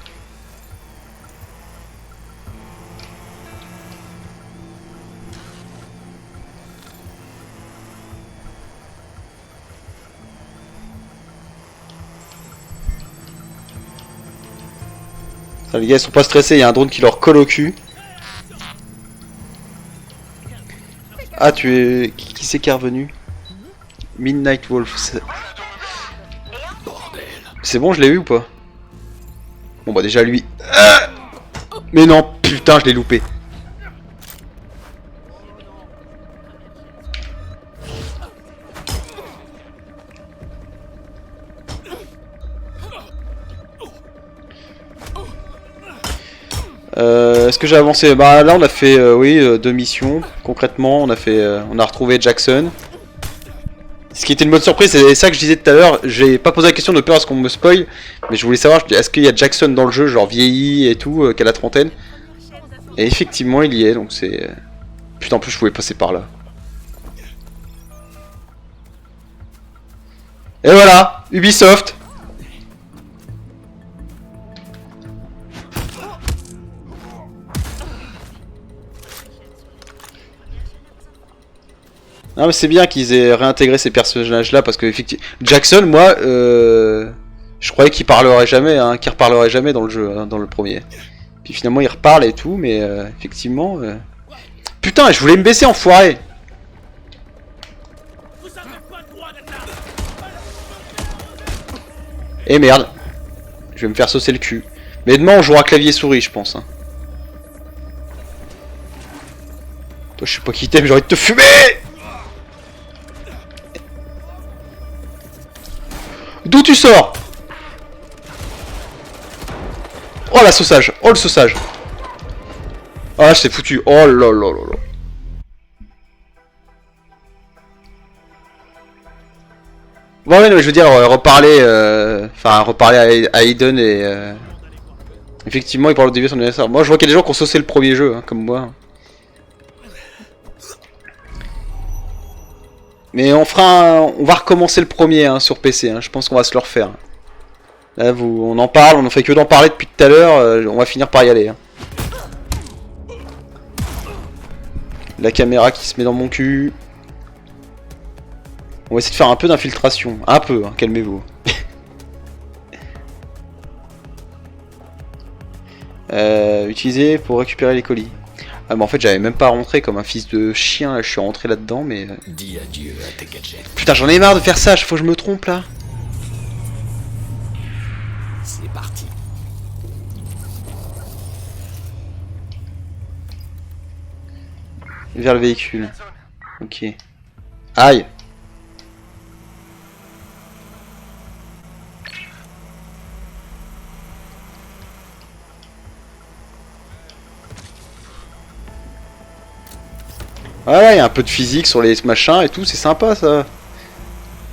Ça, les gars, ils sont pas stressés, il y a un drone qui leur colle au cul. Ah, tu es... Qui c'est qui est revenu? Midnight Wolf. C'est bon, je l'ai eu ou pas? Bon bah déjà lui. Mais non, putain, je l'ai loupé. Est-ce que j'ai avancé? Bah là on a fait oui 2 missions. Concrètement on a fait on a retrouvé Jackson. Ce qui était une bonne surprise, c'est ça que je disais tout à l'heure. J'ai pas posé la question de peur à ce qu'on me spoil, mais je voulais savoir, est-ce qu'il y a Jackson dans le jeu, genre vieilli et tout, qu'à la trentaine. Et effectivement, il y est, donc c'est... Putain, en plus, je pouvais passer par là. Et voilà, Ubisoft. Non mais c'est bien qu'ils aient réintégré ces personnages là parce que effectivement Jackson, moi je croyais qu'il parlerait jamais, hein, qu'il reparlerait jamais dans le jeu, hein, dans le premier. Puis finalement il reparle et tout, mais effectivement putain, je voulais me baisser, enfoiré. Et merde, je vais me faire saucer le cul. Mais demain on jouera clavier souris, je pense, hein. Toi je sais pas qui t'aime, j'ai envie de te fumer. D'où tu sors? Oh la saussage, oh le saussage. Oh là c'est foutu, oh là là là là. Bon ouais, non, mais je veux dire reparler, reparler à Aiden et effectivement il parle au début de son anniversaire. Moi je vois qu'il y a des gens qui ont saucé le premier jeu, hein, comme moi. Mais on va recommencer le premier, hein, sur PC, hein. Je pense qu'on va se le refaire. Là, on en parle, on n'en fait que d'en parler depuis tout à l'heure, on va finir par y aller. Hein. La caméra qui se met dans mon cul. On va essayer de faire un peu d'infiltration. Un peu, hein, calmez-vous. Utiliser pour récupérer les colis. Ah mais en fait j'avais même pas rentré comme un fils de chien, je suis rentré là-dedans mais... Dis adieu à tes gadgets. Putain j'en ai marre de faire ça, faut que je me trompe là. C'est parti. Vers le véhicule. Ok. Aïe. Voilà, il y a un peu de physique sur les machins et tout, c'est sympa ça.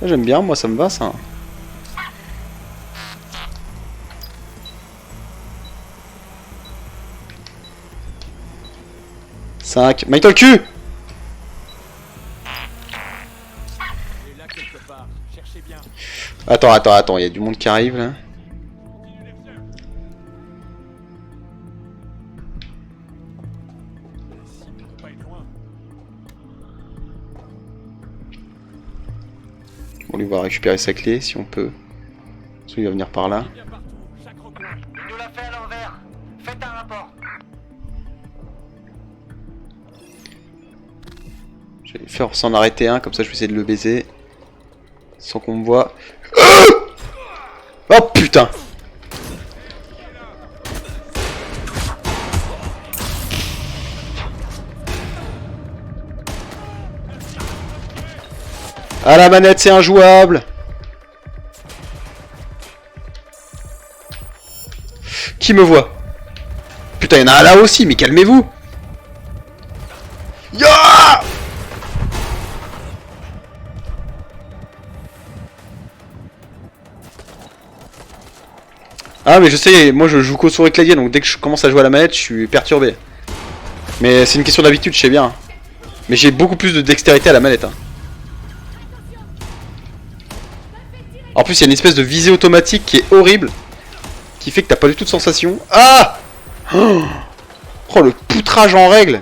J'aime bien, moi ça me va ça. Cinq. Mets-toi le cul! Attends, il y a du monde qui arrive là. On lui va récupérer sa clé si on peut. Parce qu'il va venir par là. Il nous l'a fait à l'envers. Faites un rapport. Je vais faire s'en arrêter un, comme ça je vais essayer de le baiser. Sans qu'on me voit. Oh putain! Ah la manette c'est injouable. Qui me voit? Putain y'en a un là aussi, mais calmez-vous. Ya! Ah mais je sais, moi je joue qu'au souris clavier, donc dès que je commence à jouer à la manette je suis perturbé. Mais c'est une question d'habitude, je sais bien. Mais j'ai beaucoup plus de dextérité à la manette, hein. En plus, il y a une espèce de visée automatique qui est horrible, qui fait que t'as pas du tout de sensation. Ah! Oh, le poutrage en règle.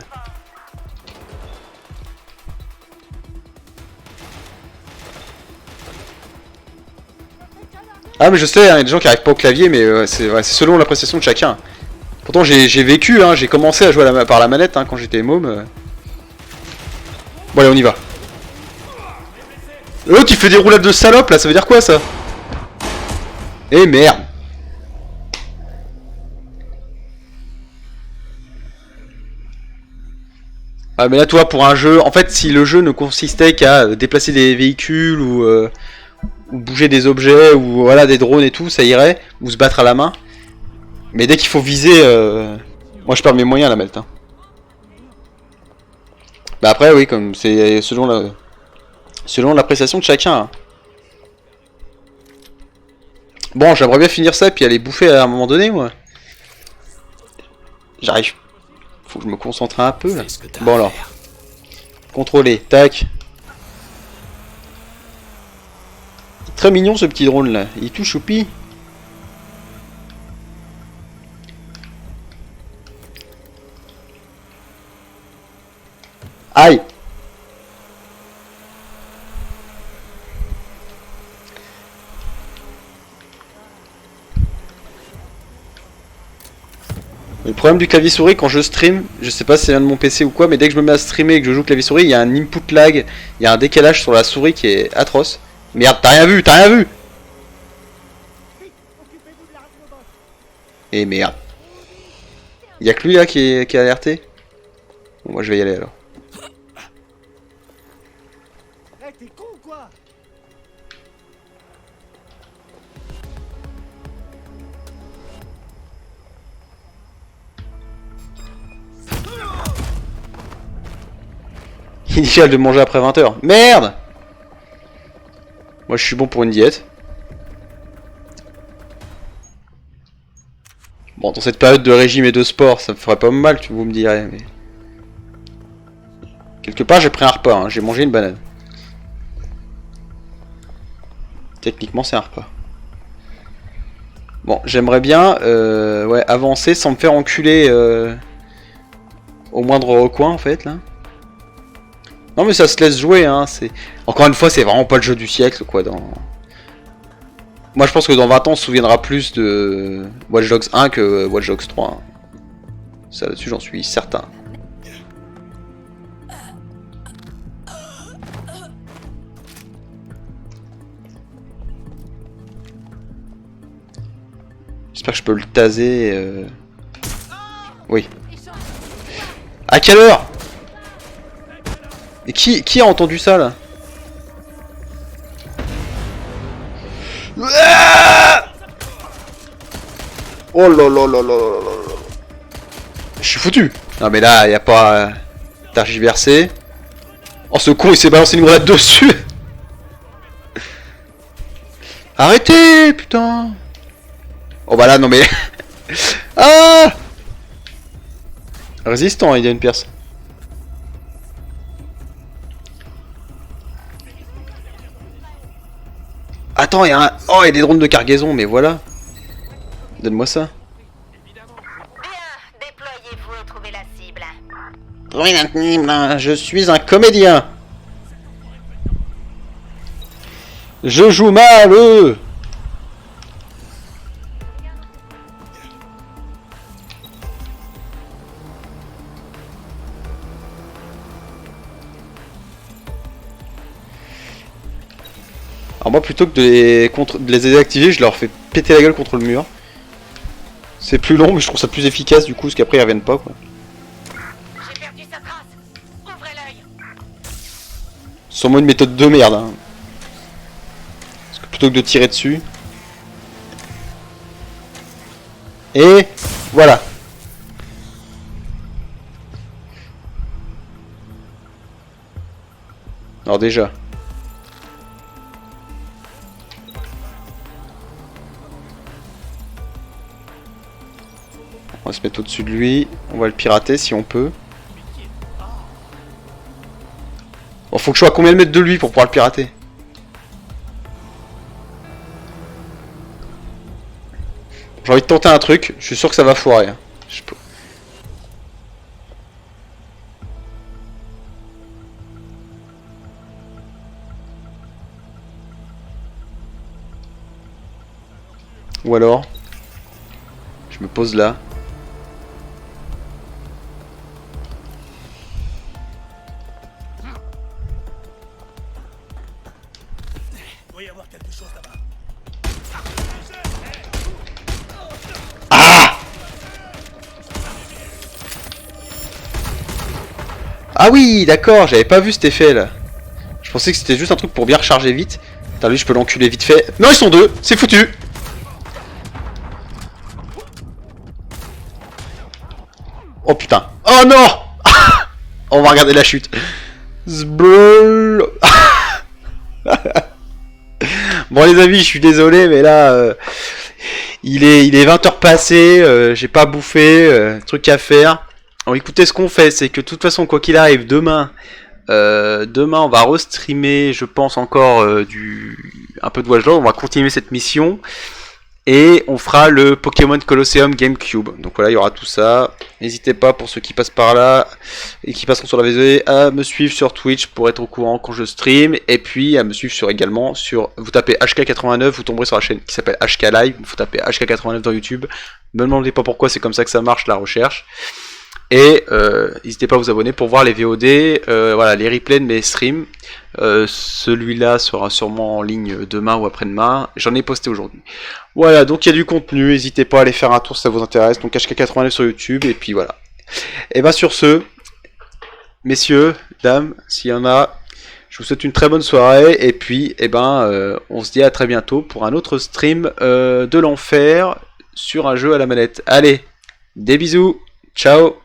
Ah mais je sais, hein, il y a des gens qui arrivent pas au clavier, mais c'est selon l'appréciation de chacun. Pourtant j'ai vécu, hein, j'ai commencé à jouer par la manette hein, quand j'étais môme. Bon allez, on y va. L'autre il fait des roulades de salope là, ça veut dire quoi ça? Eh merde. Ah mais là toi pour un jeu, en fait si le jeu ne consistait qu'à déplacer des véhicules ou bouger des objets ou voilà des drones et tout, ça irait, ou se battre à la main. Mais dès qu'il faut viser, moi je perds mes moyens à la manette. Hein. Bah après oui, comme c'est selon Selon l'appréciation de chacun. Hein. Bon, j'aimerais bien finir ça et puis aller bouffer à un moment donné, moi. J'arrive. Faut que je me concentre un peu, là. Bon, alors. Contrôler. Tac. Très mignon, ce petit drone, là. Il est tout choupi. Aïe. Le problème du clavier souris quand je stream, je sais pas si c'est vient de mon PC ou quoi, mais dès que je me mets à streamer et que je joue clavier souris, il y a un input lag, il y a un décalage sur la souris qui est atroce. Merde, t'as rien vu, t'as rien vu. Et merde. Il y a que lui là qui est alerté. Bon, moi je vais y aller alors. T'es con ou quoi? Initial de manger après 20h. Merde. Moi je suis bon pour une diète. Bon, dans cette période de régime et de sport, ça me ferait pas mal, vous me direz, mais... Quelque part j'ai pris un repas, hein. J'ai mangé une banane. Techniquement c'est un repas. Bon, j'aimerais bien ouais, avancer sans me faire enculer au moindre recoin en fait là. Non mais ça se laisse jouer hein, c'est... Encore une fois c'est vraiment pas le jeu du siècle quoi dans... Moi je pense que dans 20 ans on se souviendra plus de Watch Dogs 1 que Watch Dogs 3. Hein. Ça là-dessus j'en suis certain. J'espère que je peux le taser. Oui. À quelle heure? Et qui a entendu ça là? Oh là là là là là là. Je suis foutu. Non mais là y a pas tergiversé. Oh ce con il s'est balancé une grenade dessus. Arrêtez putain. Oh bah là non mais... Ah. Résistant il y a une perce. Attends, il y a un... Oh, il y a des drones de cargaison, mais voilà. Donne-moi ça. Bien, déployez-vous et trouvez la cible. Je suis un comédien. Je joue mal. Alors moi plutôt que de les désactiver, je leur fais péter la gueule contre le mur. C'est plus long mais je trouve ça plus efficace du coup parce qu'après ils reviennent pas quoi. J'ai perdu sa trace. Ouvrez l'œil. Sûrement une méthode de merde hein. Parce que plutôt que de tirer dessus. Et voilà. Alors déjà. On va se mettre au-dessus de lui, on va le pirater si on peut. Bon, faut que je sois à combien de mètres de lui pour pouvoir le pirater? J'ai envie de tenter un truc, je suis sûr que ça va foirer. Hein. Ou alors, je me pose là. Ah oui, d'accord, j'avais pas vu cet effet là. Je pensais que c'était juste un truc pour bien recharger vite. Putain, lui je peux l'enculer vite fait. Non, ils sont deux, c'est foutu. Oh putain. Oh non. On va regarder la chute. Bon les amis, je suis désolé, mais là, il est 20h passé, j'ai pas bouffé, truc à faire. Alors écoutez, ce qu'on fait, c'est que de toute façon, quoi qu'il arrive, demain, on va restreamer, je pense encore un peu de Watch Dogs, on va continuer cette mission. Et on fera le Pokémon Colosseum GameCube. Donc voilà, il y aura tout ça. N'hésitez pas, pour ceux qui passent par là et qui passeront sur la VOD, à me suivre sur Twitch pour être au courant quand je stream. Et puis à me suivre également sur... Vous tapez HK89, vous tomberez sur la chaîne qui s'appelle HK Live. Il faut taper HK89 dans YouTube. Ne me demandez pas pourquoi, c'est comme ça que ça marche la recherche. Et n'hésitez pas à vous abonner pour voir les VOD, voilà, les replays de mes streams. Celui-là sera sûrement en ligne demain ou après-demain. J'en ai posté aujourd'hui. Voilà, donc il y a du contenu. N'hésitez pas à aller faire un tour si ça vous intéresse. Donc HK89 sur YouTube. Et puis voilà. Et bien sur ce, messieurs, dames, s'il y en a, je vous souhaite une très bonne soirée. Et puis, on se dit à très bientôt pour un autre stream de l'enfer sur un jeu à la manette. Allez, des bisous. Ciao.